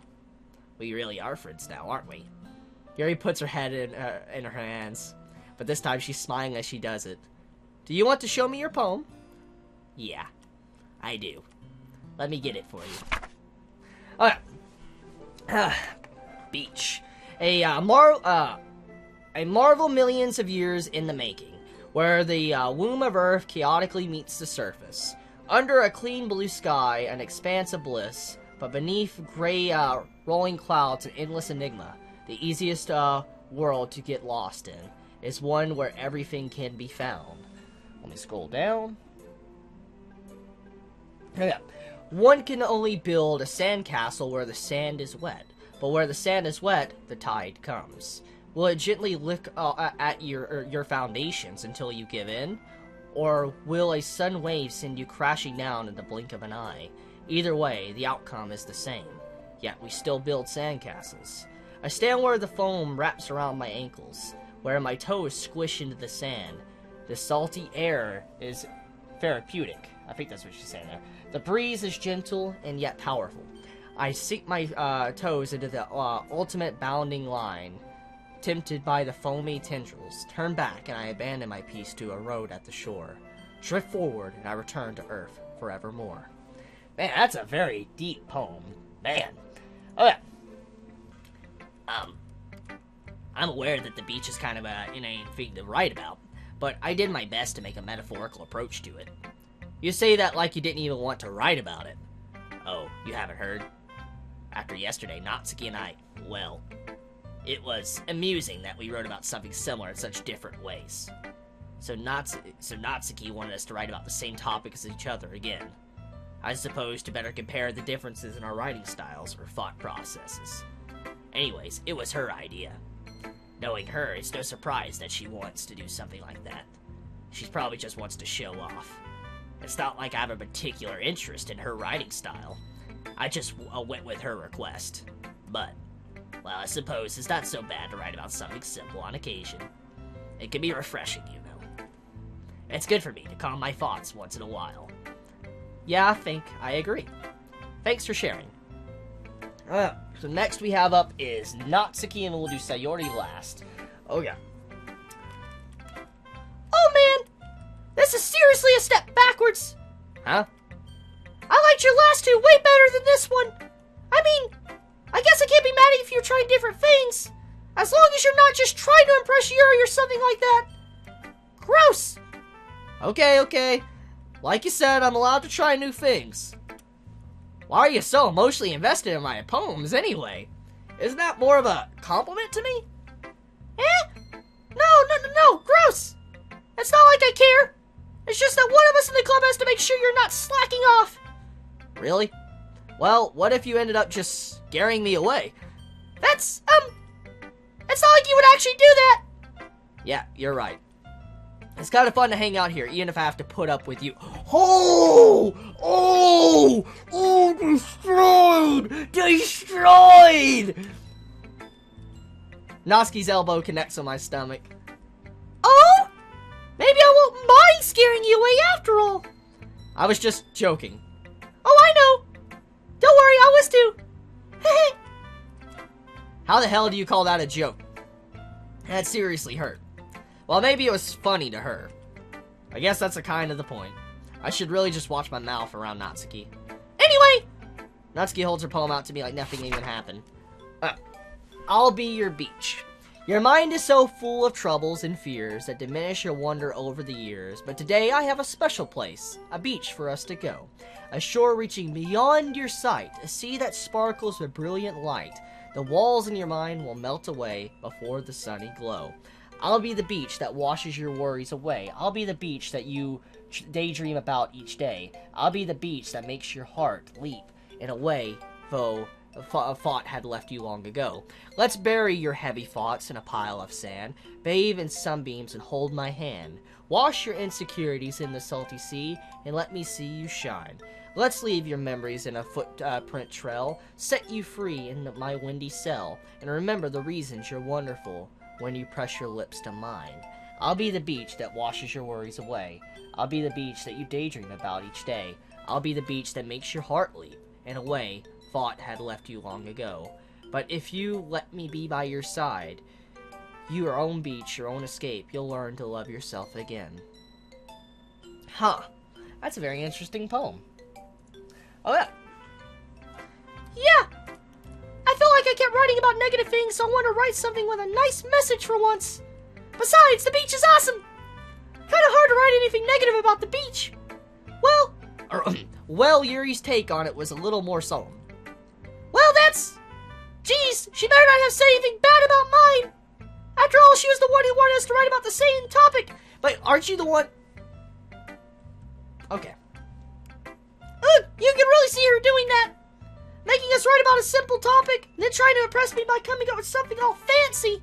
We really are friends now, aren't we? Yuri puts her head in her hands. But this time she's smiling as she does it. Do you want to show me your poem? Yeah, I do. Let me get it for you. Okay. Beach. A marvel millions of years in the making, where the womb of Earth chaotically meets the surface. Under a clean blue sky, an expanse of bliss, but beneath gray rolling clouds, an endless enigma. The easiest world to get lost in is one where everything can be found. Let me scroll down. Yeah. One can only build a sandcastle where the sand is wet, but where the sand is wet, the tide comes. Will it gently lick at your foundations until you give in? Or will a sudden wave send you crashing down in the blink of an eye? Either way, the outcome is the same. Yet we still build sandcastles. I stand where the foam wraps around my ankles, where my toes squish into the sand. The salty air is therapeutic. I think that's what she's saying there. The breeze is gentle and yet powerful. I sink my toes into the ultimate bounding line, tempted by the foamy tendrils. Turn back and I abandon my piece to a road at the shore. Drift forward and I return to Earth forevermore. Man, that's a very deep poem. Man. Okay. I'm aware that the beach is kind of an inane thing to write about, but I did my best to make a metaphorical approach to it. You say that like you didn't even want to write about it. Oh, you haven't heard? After yesterday, Natsuki and I, well, it was amusing that we wrote about something similar in such different ways. So Natsuki wanted us to write about the same topic as each other again. I suppose to better compare the differences in our writing styles or thought processes. Anyways, it was her idea. Knowing her, it's no surprise that she wants to do something like that. She probably just wants to show off. It's not like I have a particular interest in her writing style. I just went with her request. But, well, I suppose it's not so bad to write about something simple on occasion. It can be refreshing, you know. It's good for me to calm my thoughts once in a while. Yeah, I agree. Thanks for sharing. So next we have up is Natsuki, and we'll do Sayori last. Oh yeah. Oh man! This is seriously a step backwards! Huh? I liked your last two way better than this one! I mean, I guess I can't be mad at you if you're trying different things! As long as you're not just trying to impress Yuri or something like that! Gross! Okay. Like you said, I'm allowed to try new things. Why are you so emotionally invested in my poems, anyway? Isn't that more of a compliment to me? No, gross! It's not like I care. It's just that one of us in the club has to make sure you're not slacking off. Really? Well, what if you ended up just scaring me away? It's not like you would actually do that. Yeah, you're right. It's kind of fun to hang out here, even if I have to put up with you. Oh, destroyed! Natsuki's elbow connects on my stomach. Oh? Maybe I won't mind scaring you away after all. I was just joking. Oh, I know. Don't worry, I was too. How the hell do you call that a joke? That seriously hurt. Well, maybe it was funny to her. I guess that's a kind of the point. I should really just watch my mouth around Natsuki. Anyway! Natsuki holds her poem out to me like nothing even happened. I'll be your beach. Your mind is so full of troubles and fears that diminish your wonder over the years. But today I have a special place, a beach for us to go. A shore reaching beyond your sight, a sea that sparkles with brilliant light. The walls in your mind will melt away before the sunny glow. I'll be the beach that washes your worries away. I'll be the beach that you daydream about each day. I'll be the beach that makes your heart leap in a way, though a thought had left you long ago. Let's bury your heavy thoughts in a pile of sand. Bathe in sunbeams and hold my hand. Wash your insecurities in the salty sea and let me see you shine. Let's leave your memories in a footprint trail. Set you free in my windy cell. And remember the reasons you're wonderful when you press your lips to mine. I'll be the beach that washes your worries away. I'll be the beach that you daydream about each day. I'll be the beach that makes your heart leap in a way thought had left you long ago. But if you let me be by your side, your own beach, your own escape, you'll learn to love yourself again. Huh. That's a very interesting poem. Oh yeah. Yeah. I felt like I kept writing about negative things, so I want to write something with a nice message for once. Besides, the beach is awesome. Kind of hard to write anything negative about the beach. Well, Yuri's take on it was a little more solemn. Well, Geez, she better not have said anything bad about mine. After all, she was the one who wanted us to write about the same topic. But aren't you the one... Okay. You can really see her doing that. Making us write about a simple topic, and then trying to impress me by coming up with something all fancy.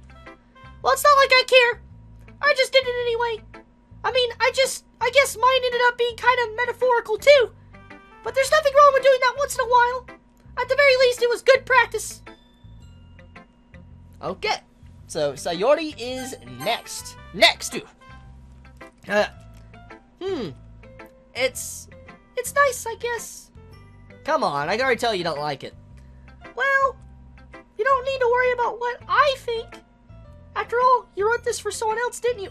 Well, it's not like I care. I just did it anyway. I mean, I guess mine ended up being kind of metaphorical too. But there's nothing wrong with doing that once in a while. At the very least, it was good practice. Okay. So, Sayori is next. It's nice, I guess. Come on, I can already tell you don't like it. Well, you don't need to worry about what I think. After all, you wrote this for someone else, didn't you?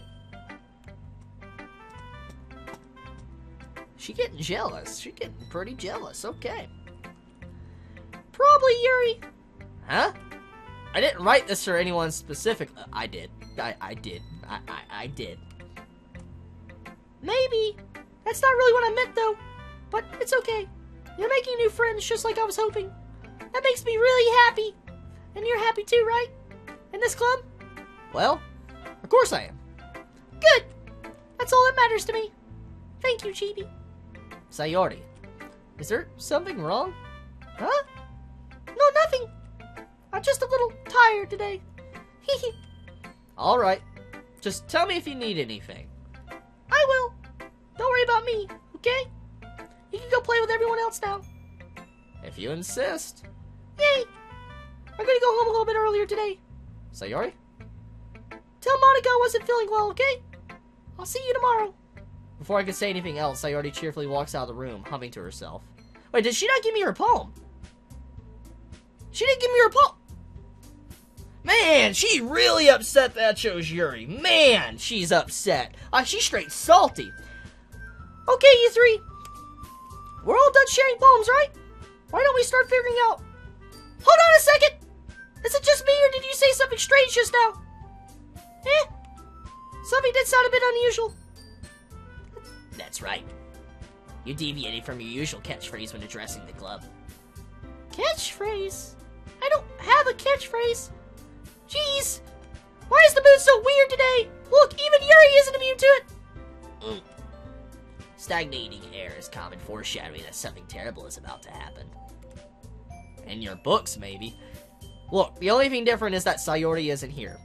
She getting jealous. She getting pretty jealous. Okay. Probably Yuri. Huh? I didn't write this for anyone specific. I did. I did. I did. Maybe. That's not really what I meant, though. But it's okay. You're making new friends just like I was hoping. That makes me really happy. And you're happy too, right? In this club? Well, of course I am. Good. That's all that matters to me. Thank you, Chibi. Sayori, is there something wrong? Huh? No, nothing. I'm just a little tired today. Hee. Alright. Just tell me if you need anything. I will. Don't worry about me, okay? You can go play with everyone else now. If you insist. Yay! I'm gonna go home a little bit earlier today. Sayori? Tell Monica I wasn't feeling well, okay? I'll see you tomorrow. Before I could say anything else, Sayori cheerfully walks out of the room, humming to herself. Wait, did she not give me her poem? She didn't give me her poem! Man, she really upset that shows Yuri. Man, she's upset. She's straight salty. Okay, you three. We're all done sharing poems, right? Why don't we start figuring out... Hold on a second! Is it just me, or did you say something strange just now? Something did sound a bit unusual. That's right. You deviated from your usual catchphrase when addressing the club. Catchphrase? I don't have a catchphrase. Jeez. Why is the mood so weird today? Look, even Yuri isn't immune to it. Stagnating air is common foreshadowing that something terrible is about to happen. In your books, maybe. Look, the only thing different is that Sayori isn't here.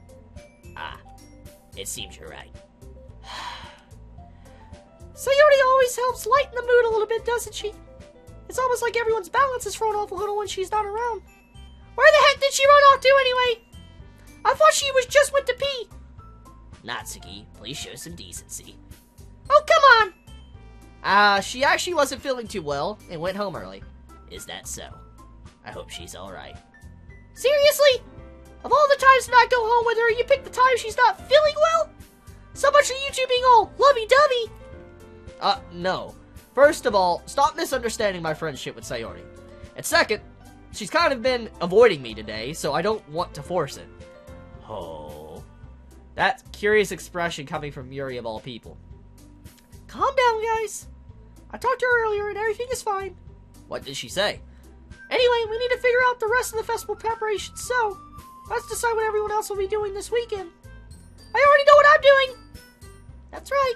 It seems you're right. Sayori always helps lighten the mood a little bit, doesn't she? It's almost like everyone's balance is thrown off a little when she's not around. Where the heck did she run off to anyway? I thought she was just went to pee. Natsuki, please show some decency. Oh, come on! She actually wasn't feeling too well and went home early. Is that so? I hope she's alright. Seriously? Of all the times to not go home with her, you picked the time she's not feeling well? So much for you two being all lovey-dovey. No. First of all, stop misunderstanding my friendship with Sayori. And second, she's kind of been avoiding me today, so I don't want to force it. Oh. That curious expression coming from Yuri of all people. Calm down, guys. I talked to her earlier and everything is fine. What did she say? Anyway, we need to figure out the rest of the festival preparations, so let's decide what everyone else will be doing this weekend. I already know what I'm doing! That's right.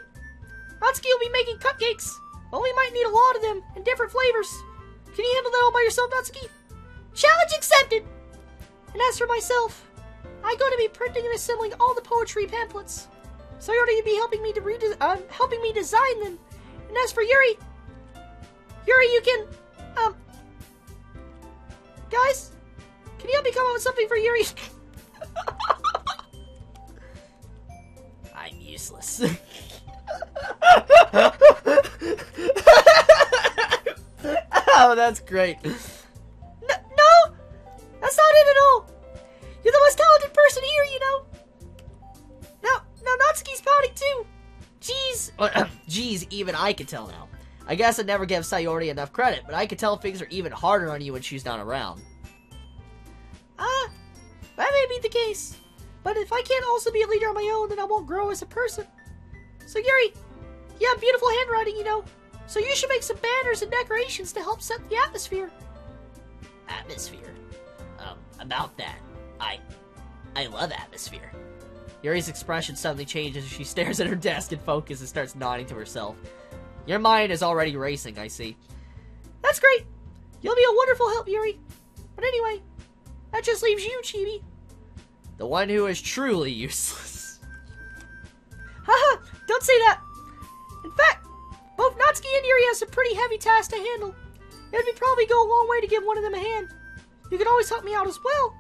Natsuki will be making cupcakes. Well, we might need a lot of them, in different flavors. Can you handle that all by yourself, Natsuki? Challenge accepted! And as for myself, I'm going to be printing and assembling all the poetry pamphlets. Sayori will be helping me to design them. And as for Yuri, you can, guys, can you help me come up with something for Yuri? I'm useless. Oh, that's great. No, that's not it at all. You're the most talented person here, you know. Now Natsuki's pouting too. Jeez. Jeez, even I can tell now. I guess I never gave Sayori enough credit, but I can tell things are even harder on you when she's not around. That may be the case. But if I can't also be a leader on my own, then I won't grow as a person. So Yuri, you have beautiful handwriting, you know. So you should make some banners and decorations to help set the atmosphere. Atmosphere? About that, I love atmosphere. Yuri's expression suddenly changes as she stares at her desk in focus and starts nodding to herself. Your mind is already racing, I see. That's great. You'll be a wonderful help, Yuri. But anyway, that just leaves you, Chibi. The one who is truly useless. Haha, don't say that. In fact, both Natsuki and Yuri have some pretty heavy tasks to handle. It would probably go a long way to give one of them a hand. You could always help me out as well.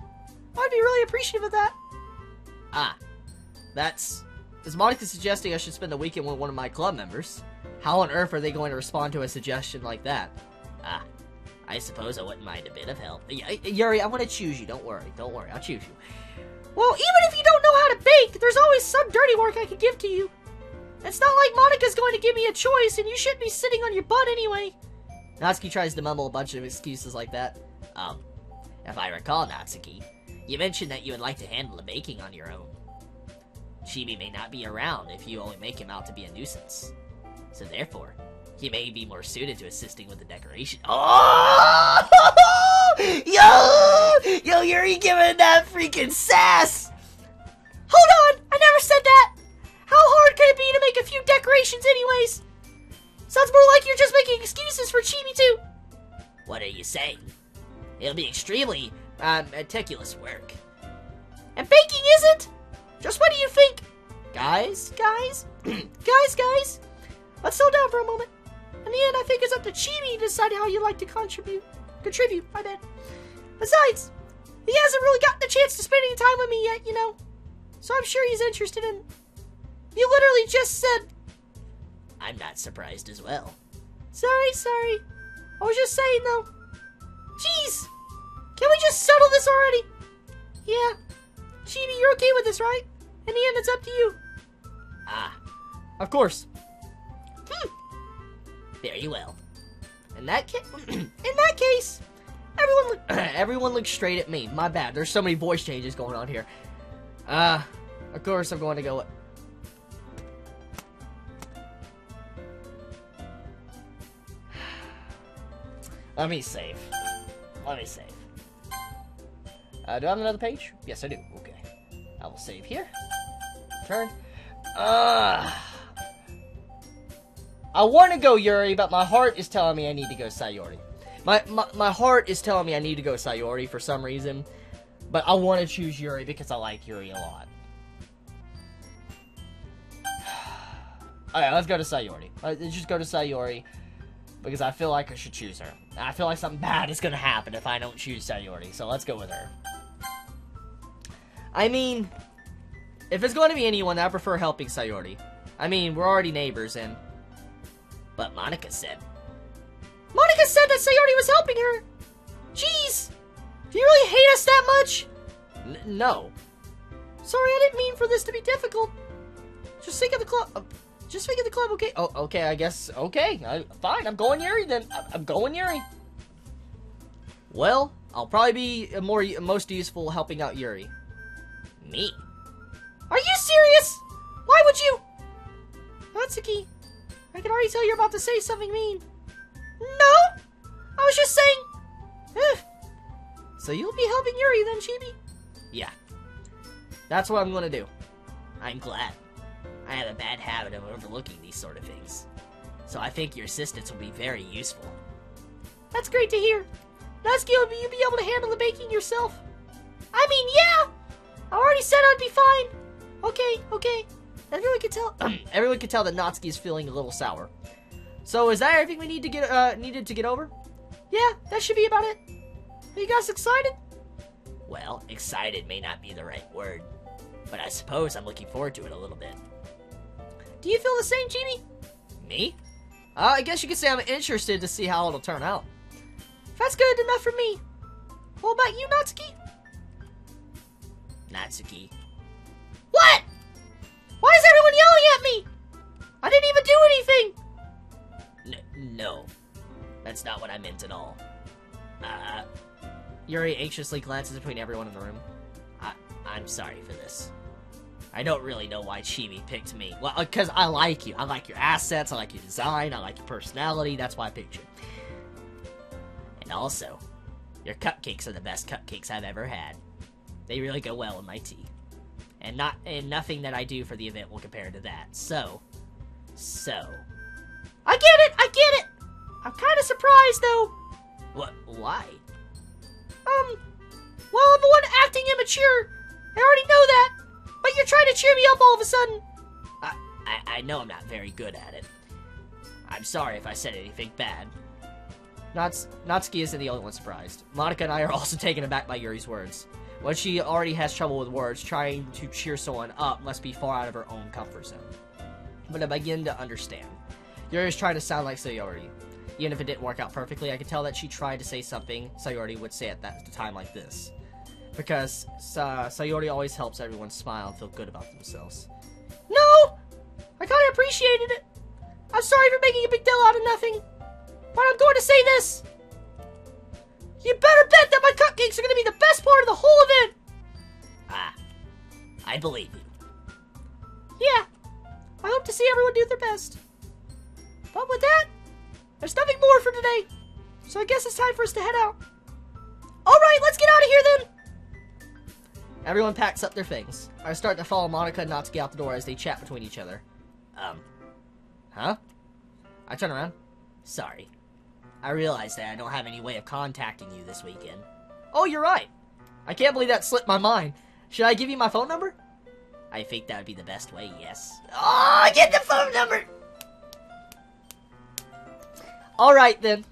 I'd be really appreciative of that. Is Monica suggesting I should spend the weekend with one of my club members? How on earth are they going to respond to a suggestion like that? I suppose I wouldn't mind a bit of help. Yuri, I want to choose you. Don't worry, I'll choose you. Well, even if you don't know how to bake, there's always some dirty work I could give to you. It's not like Monica's going to give me a choice, and you shouldn't be sitting on your butt anyway. Natsuki tries to mumble a bunch of excuses like that. If I recall, Natsuki, you mentioned that you would like to handle the baking on your own. Chibi may not be around if you only make him out to be a nuisance. So therefore, He may be more suited to assisting with the decoration. Oh! Yo, Yuri giving that freaking sass. Hold on! I never said that! How hard could it be to make a few decorations anyways? Sounds more like you're just making excuses for Chibi too. What are you saying? It'll be extremely, meticulous work. And baking isn't? Just what do you think? Guys? Guys, let's slow down for a moment. In the end, I think it's up to Chibi to decide how you like to contribute, my bad. Besides, he hasn't really gotten the chance to spend any time with me yet, you know. So I'm sure he's interested in... You literally just said... I'm not surprised as well. Sorry. I was just saying, though. Jeez! Can we just settle this already? Yeah. Chibi, you're okay with this, right? In the end, it's up to you. Ah, Of course. very well. In that case, everyone look straight at me. My bad. There's so many voice changes going on here. Of course I'm going to go... Let me save. Do I have another page? Yes, I do. Okay. I will save here. Turn. I want to go Yuri, but my heart is telling me I need to go Sayori. My heart is telling me I need to go Sayori for some reason, but I want to choose Yuri because I like Yuri a lot. Alright, let's go to Sayori. Let's just go to Sayori because I feel like I should choose her. I feel like something bad is going to happen if I don't choose Sayori, so let's go with her. I mean, if it's going to be anyone, I prefer helping Sayori. I mean, we're already neighbors, and... But Monica said... Monica said that Sayori was helping her! Jeez! Do you really hate us that much? No. Sorry, I didn't mean for this to be difficult. Just think of the club. Okay? Oh, okay, I guess. Okay, fine. I'm going Yuri then. I'm going Yuri. Well, I'll probably be most useful helping out Yuri. Me? Are you serious? Why would you? Natsuki, I can already tell you're about to say something mean. No! I was just saying... Ugh. So you'll be helping Yuri then, Chibi? Yeah, That's what I'm gonna do. I'm glad. I have a bad habit of overlooking these sort of things. So I think your assistance will be very useful. That's great to hear. Natsuki, will you be able to handle the baking yourself? I mean, yeah! I already said I'd be fine. Okay. Everyone can tell... Everyone can tell that Natsuki is feeling a little sour. So is that everything we need to get needed to get over? Yeah, that should be about it. Are you guys excited? Well, excited may not be the right word, but I suppose I'm looking forward to it a little bit. Do you feel the same, Chibi? Me? I guess you could say I'm interested to see how it'll turn out. That's good enough for me. What about you, Natsuki? Natsuki. What? Why is everyone yelling at me? I didn't even do anything. No. That's not what I meant at all. Yuri anxiously glances between everyone in the room. I'm sorry for this. I don't really know why Chibi picked me. Well, because I like you. I like your assets, I like your design, I like your personality. That's why I picked you. And also, your cupcakes are the best cupcakes I've ever had. They really go well with my tea. And nothing that I do for the event will compare to that. So. I get it. I'm kind of surprised, though. Why? Well, I'm the one acting immature. I already know that. But you're trying to cheer me up all of a sudden. I know I'm not very good at it. I'm sorry if I said anything bad. Natsuki isn't the only one surprised. Monica and I are also taken aback by Yuri's words. When she already has trouble with words, trying to cheer someone up must be far out of her own comfort zone. But I begin to understand. Yuri is trying to sound like Sayori. Even if it didn't work out perfectly, I could tell that she tried to say something Sayori would say at a time like this. Because Sayori always helps everyone smile and feel good about themselves. No! I kind of appreciated it. I'm sorry for making a big deal out of nothing. But I'm going to say this. You better bet that my cupcakes are going to be the best part of the whole event. I believe you. Yeah. I hope to see everyone do their best. But with that, There's nothing more for today, so I guess it's time for us to head out. Alright, let's get out of here then! Everyone packs up their things. I start to follow Monica and Natsuki out the door as they chat between each other. Huh? I turn around. Sorry. I realized that I don't have any way of contacting you this weekend. Oh, you're right. I can't believe that slipped my mind. Should I give you my phone number? I think that would be the best way, yes. Oh, get the phone number! Alright then.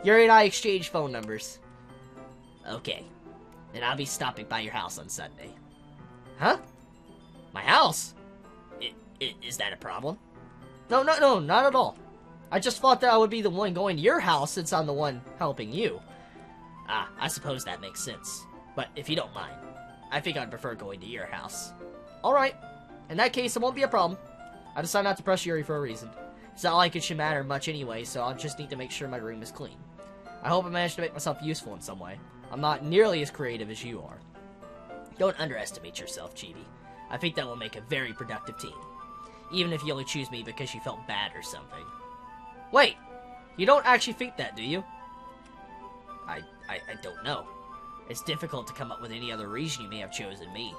Yuri and I exchange phone numbers. Okay. Then I'll be stopping by your house on Sunday. Huh? My house? Is that a problem? No, not at all. I just thought that I would be the one going to your house since I'm the one helping you. Ah, I suppose that makes sense. But if you don't mind, I think I'd prefer going to your house. Alright. In that case, it won't be a problem. I decided not to press Yuri for a reason. It's not like it should matter much anyway, so I'll just need to make sure my room is clean. I hope I managed to make myself useful in some way. I'm not nearly as creative as you are. Don't underestimate yourself, Chibi. I think that will make a very productive team. Even if you only choose me because you felt bad or something. Wait, you don't actually think that, do you? I don't know. It's difficult to come up with any other reason you may have chosen me.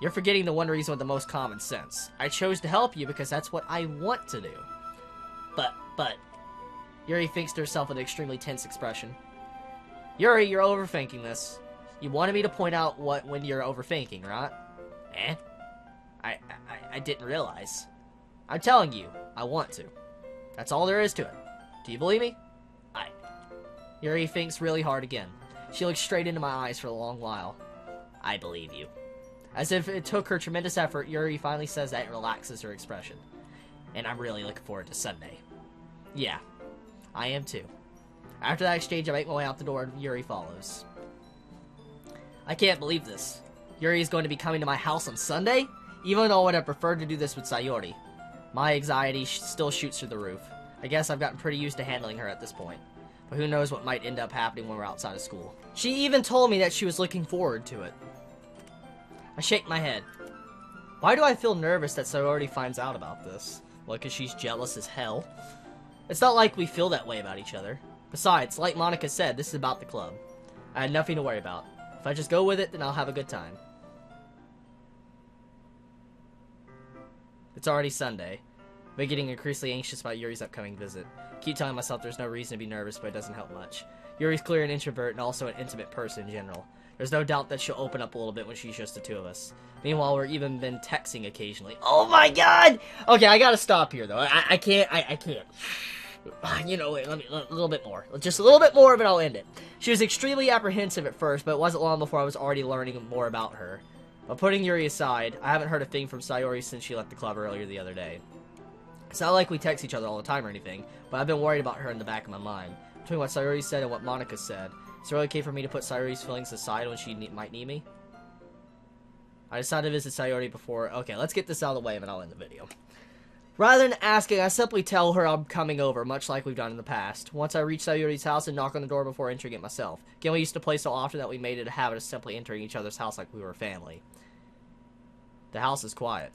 You're forgetting the one reason with the most common sense. I chose to help you because that's what I want to do. But... Yuri thinks to herself with an extremely tense expression. Yuri, you're overthinking this. You wanted me to point out when you're overthinking, right? Eh? I didn't realize. I'm telling you, I want to. That's all there is to it. Do you believe me? Yuri thinks really hard again. She looks straight into my eyes for a long while. I believe you. As if it took her tremendous effort, Yuri finally says that and relaxes her expression. And I'm really looking forward to Sunday. Yeah, I am too. After that exchange, I make my way out the door and Yuri follows. I can't believe this. Yuri is going to be coming to my house on Sunday? Even though I would have preferred to do this with Sayori. My anxiety still shoots through the roof. I guess I've gotten pretty used to handling her at this point. But who knows what might end up happening when we're outside of school. She even told me that she was looking forward to it. I shake my head. Why do I feel nervous that Sayori finds out about this? Well, because she's jealous as hell. It's not like we feel that way about each other. Besides, like Monica said, this is about the club. I had nothing to worry about. If I just go with it, then I'll have a good time. It's already Sunday. I've been getting increasingly anxious about Yuri's upcoming visit. I keep telling myself there's no reason to be nervous, but it doesn't help much. Yuri's clearly an introvert and also an intimate person in general. There's no doubt that she'll open up a little bit when she's just the two of us. Meanwhile, we're even been texting occasionally. Oh my god! Okay, I gotta stop here, though. I can't. You know, wait, a little bit more. Just a little bit more, but I'll end it. She was extremely apprehensive at first, but it wasn't long before I was already learning more about her. But putting Yuri aside, I haven't heard a thing from Sayori since she left the club earlier the other day. It's not like we text each other all the time or anything, but I've been worried about her in the back of my mind. Between what Sayori said and what Monica said, is it really okay for me to put Sayori's feelings aside when she might need me? I decided to visit Sayori before... Okay, let's get this out of the way and then I'll end the video. Rather than asking, I simply tell her I'm coming over, much like we've done in the past. Once I reach Sayori's house and knock on the door before entering it myself. Again, we used to play so often that we made it a habit of simply entering each other's house like we were family. The house is quiet.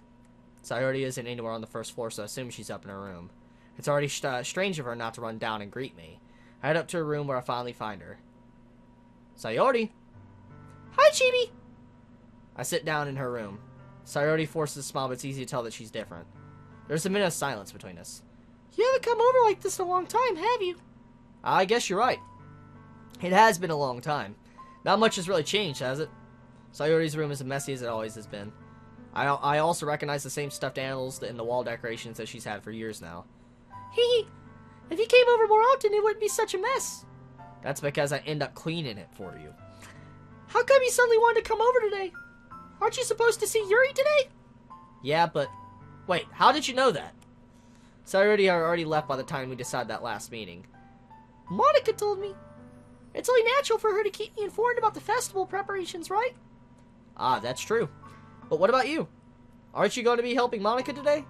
Sayori isn't anywhere on the first floor, so I assume she's up in her room. It's already strange of her not to run down and greet me. I head up to her room where I finally find her. Sayori! Hi, Chibi! I sit down in her room. Sayori forces a smile, but it's easy to tell that she's different. There's a minute of silence between us. You haven't come over like this in a long time, have you? I guess you're right. It has been a long time. Not much has really changed, has it? Sayori's room is as messy as it always has been. I also recognize the same stuffed animals in the wall decorations that she's had for years now. Hee. If you came over more often, it wouldn't be such a mess. That's because I end up cleaning it for you. How come you suddenly wanted to come over today? Aren't you supposed to see Yuri today? Yeah, but... Wait, how did you know that? Sayori had already left by the time we decided that last meeting. Monica told me. It's only natural for her to keep me informed about the festival preparations, right? Ah, that's true. But what about you? Aren't you going to be helping Monica today?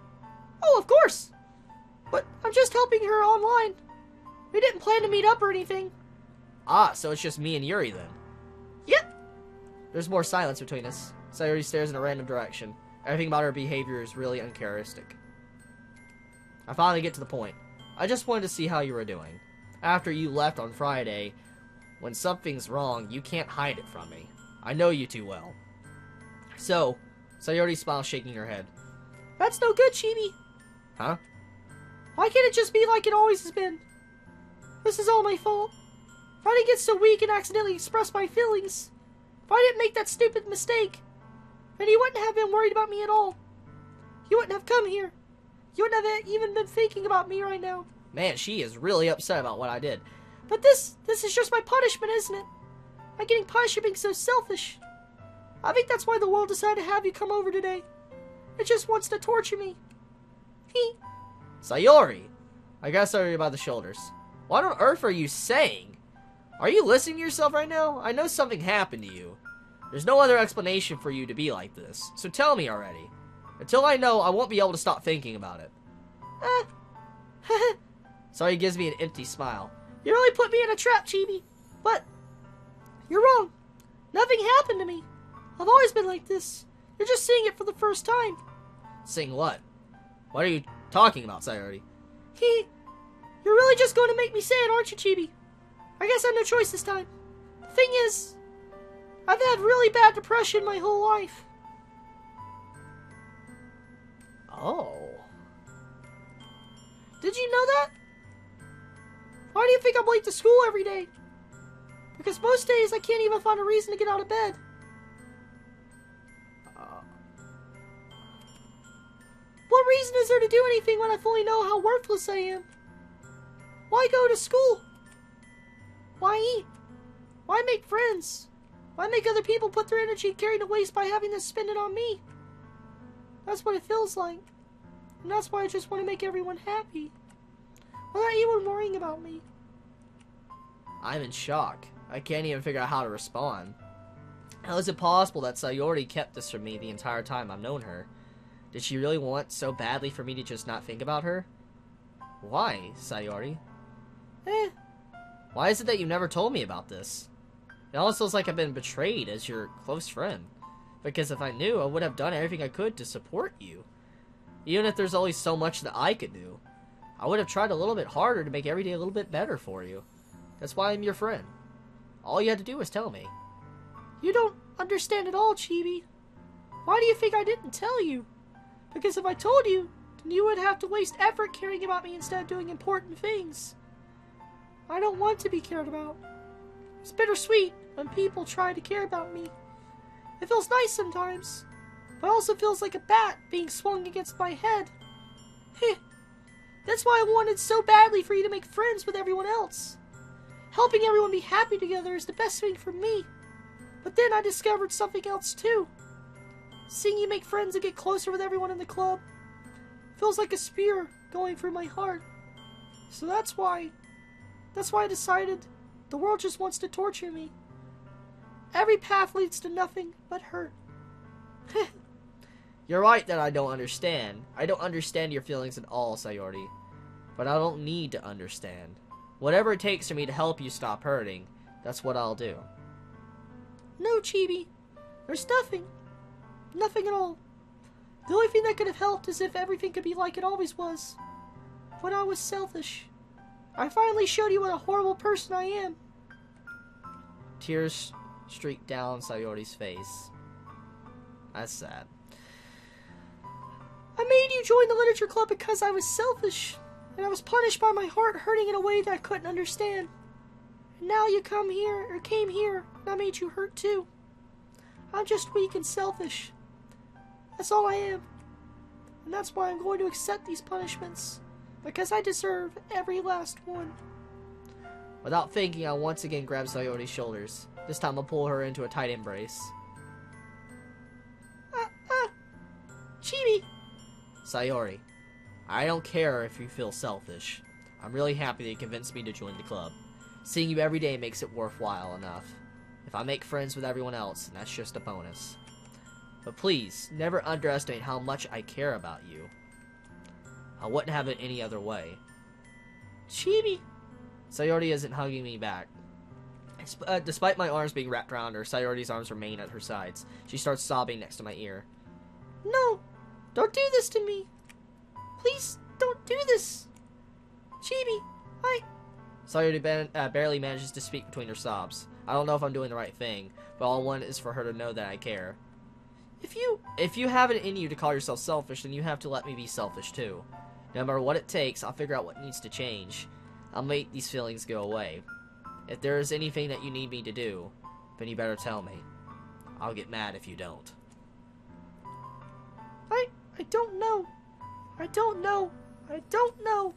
Oh, of course. But I'm just helping her online. We didn't plan to meet up or anything. Ah, so it's just me and Yuri then. Yep. There's more silence between us. Sayori stares in a random direction. Everything about her behavior is really uncharacteristic. I finally get to the point. I just wanted to see how you were doing. After you left on Friday, when something's wrong, you can't hide it from me. I know you too well. So, Sayori smiled, shaking her head. That's no good, Chibi. Huh? Why can't it just be like it always has been? This is all my fault. If I didn't get so weak and accidentally express my feelings, if I didn't make that stupid mistake, then you wouldn't have been worried about me at all. You wouldn't have come here. You wouldn't have even been thinking about me right now. Man, she is really upset about what I did. But this is just my punishment, isn't it? I'm getting punished for being so selfish. I think that's why the world decided to have you come over today. It just wants to torture me. Sayori! I got Sayori by the shoulders. What on earth are you saying? Are you listening to yourself right now? I know something happened to you. There's no other explanation for you to be like this. So tell me already. Until I know, I won't be able to stop thinking about it. Sayori gives me an empty smile. You really put me in a trap, Chibi. But you're wrong. Nothing happened to me. I've always been like this. You're just seeing it for the first time. Seeing what? What are you talking about, Sayori? You're really just going to make me say it, aren't you, Chibi? I guess I have no choice this time. The thing is, I've had really bad depression my whole life. Oh. Did you know that? Why do you think I'm late to school every day? Because most days I can't even find a reason to get out of bed. What reason is there to do anything when I fully know how worthless I am? Why go to school? Why eat? Why make friends? Why make other people put their energy carried to waste by having to spend it on me? That's what it feels like. And that's why I just want to make everyone happy. Without even worrying about me. I'm in shock. I can't even figure out how to respond. How is it possible that Sayori kept this from me the entire time I've known her? Did she really want so badly for me to just not think about her? Why, Sayori? Why is it that you never told me about this? It almost feels like I've been betrayed as your close friend. Because if I knew, I would have done everything I could to support you. Even if there's only so much that I could do. I would have tried a little bit harder to make every day a little bit better for you. That's why I'm your friend. All you had to do was tell me. You don't understand at all, Chibi. Why do you think I didn't tell you? Because if I told you, then you would have to waste effort caring about me instead of doing important things. I don't want to be cared about. It's bittersweet when people try to care about me. It feels nice sometimes, but also feels like a bat being swung against my head. That's why I wanted so badly for you to make friends with everyone else. Helping everyone be happy together is the best thing for me. But then I discovered something else too. Seeing you make friends and get closer with everyone in the club feels like a spear going through my heart. So that's why I decided the world just wants to torture me. Every path leads to nothing but hurt. You're right that I don't understand. I don't understand your feelings at all, Sayori. But I don't need to understand. Whatever it takes for me to help you stop hurting, that's what I'll do. No, Chibi. There's nothing. Nothing at all. The only thing that could have helped is if everything could be like it always was. But I was selfish. I finally showed you what a horrible person I am. Tears streaked down Sayori's face. That's sad. I made you join the literature club because I was selfish. And I was punished by my heart hurting in a way that I couldn't understand. And now you came here, and I made you hurt too. I'm just weak and selfish. That's all I am. And that's why I'm going to accept these punishments. Because I deserve every last one. Without thinking, I once again grab Sayori's shoulders. This time I'll pull her into a tight embrace. Chibi! Sayori, I don't care if you feel selfish. I'm really happy that you convinced me to join the club. Seeing you every day makes it worthwhile enough. If I make friends with everyone else, then that's just a bonus. But please, never underestimate how much I care about you. I wouldn't have it any other way. Chibi! Sayori isn't hugging me back. Despite my arms being wrapped around her, Sayori's arms remain at her sides. She starts sobbing next to my ear. No! Don't do this to me! Please, don't do this! Chibi, Sayori barely manages to speak between her sobs. I don't know if I'm doing the right thing, but all I want is for her to know that I care. If you have it in you to call yourself selfish, then you have to let me be selfish too. No matter what it takes, I'll figure out what needs to change. I'll make these feelings go away. If there is anything that you need me to do, then you better tell me. I'll get mad if you don't. I don't know. I don't know. I don't know.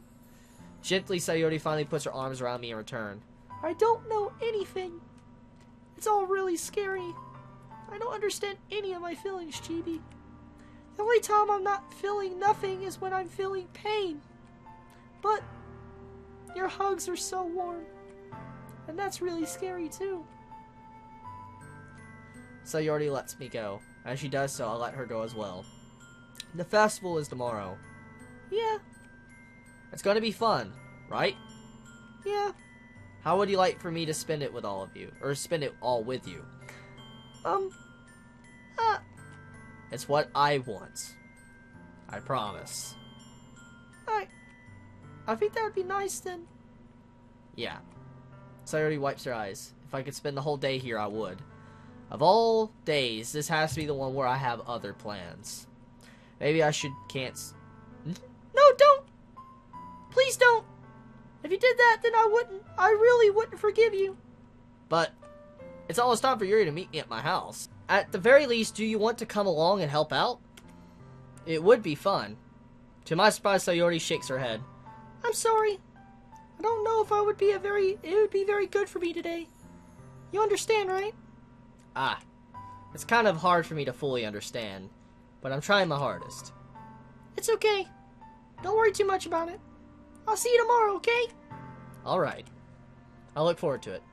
Gently, Sayori finally puts her arms around me in return. I don't know anything. It's all really scary. I don't understand any of my feelings, Chibi. The only time I'm not feeling nothing is when I'm feeling pain. But your hugs are so warm. And that's really scary too. Sayori lets me go. As she does so, I'll let her go as well. The festival is tomorrow. Yeah. It's gonna be fun, right? Yeah. How would you like for me to spend it with all of you? Or spend it all with you? It's what I want. I promise. I think that would be nice then. Yeah. Sayori wipes her eyes. If I could spend the whole day here, I would. Of all days, this has to be the one where I have other plans. Maybe I should cancel. No, don't! Please don't! If you did that, then I really wouldn't forgive you. But it's almost time for Yuri to meet me at my house. At the very least, do you want to come along and help out? It would be fun. To my surprise, Sayori shakes her head. I'm sorry. I don't know if it would be very good for me today. You understand, right? It's kind of hard for me to fully understand, but I'm trying my hardest. It's okay. Don't worry too much about it. I'll see you tomorrow, okay? Alright. I look forward to it.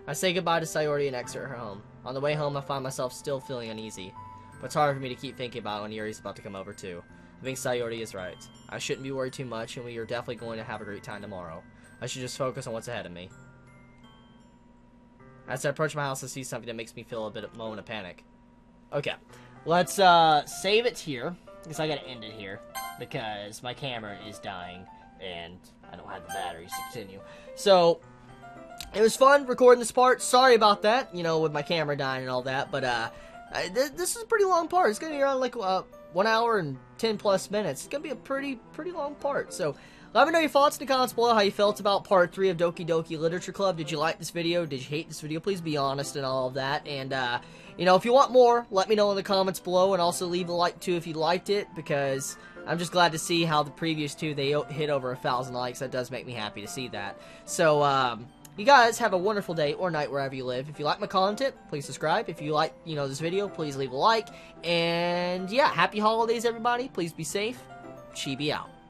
I say goodbye to Sayori and exit her home. On the way home, I find myself still feeling uneasy, but it's hard for me to keep thinking about when Yuri's about to come over too. I think Sayori is right. I shouldn't be worried too much, and we are definitely going to have a great time tomorrow. I should just focus on what's ahead of me. As I approach my house, I see something that makes me feel a moment of panic. Okay, let's save it here, because I gotta end it here, because my camera is dying, and I don't have the batteries to continue. So, it was fun recording this part. Sorry about that, you know, with my camera dying and all that, but this is a pretty long part. It's gonna be around like 1 hour and 10 plus minutes. It's gonna be a pretty long part. So let me know your thoughts in the comments below, how you felt about part 3 of Doki Doki Literature Club. Did you like this video? Did you hate this video? Please be honest and all of that. And you know, if you want more, let me know in the comments below, and also leave a like too if you liked it, because I'm just glad to see how the previous two, they hit over 1,000 likes. That does make me happy to see that. So you guys have a wonderful day or night wherever you live. If you like my content, please subscribe. If you like, you know, this video, please leave a like. And yeah, happy holidays, everybody. Please be safe. Chibi out.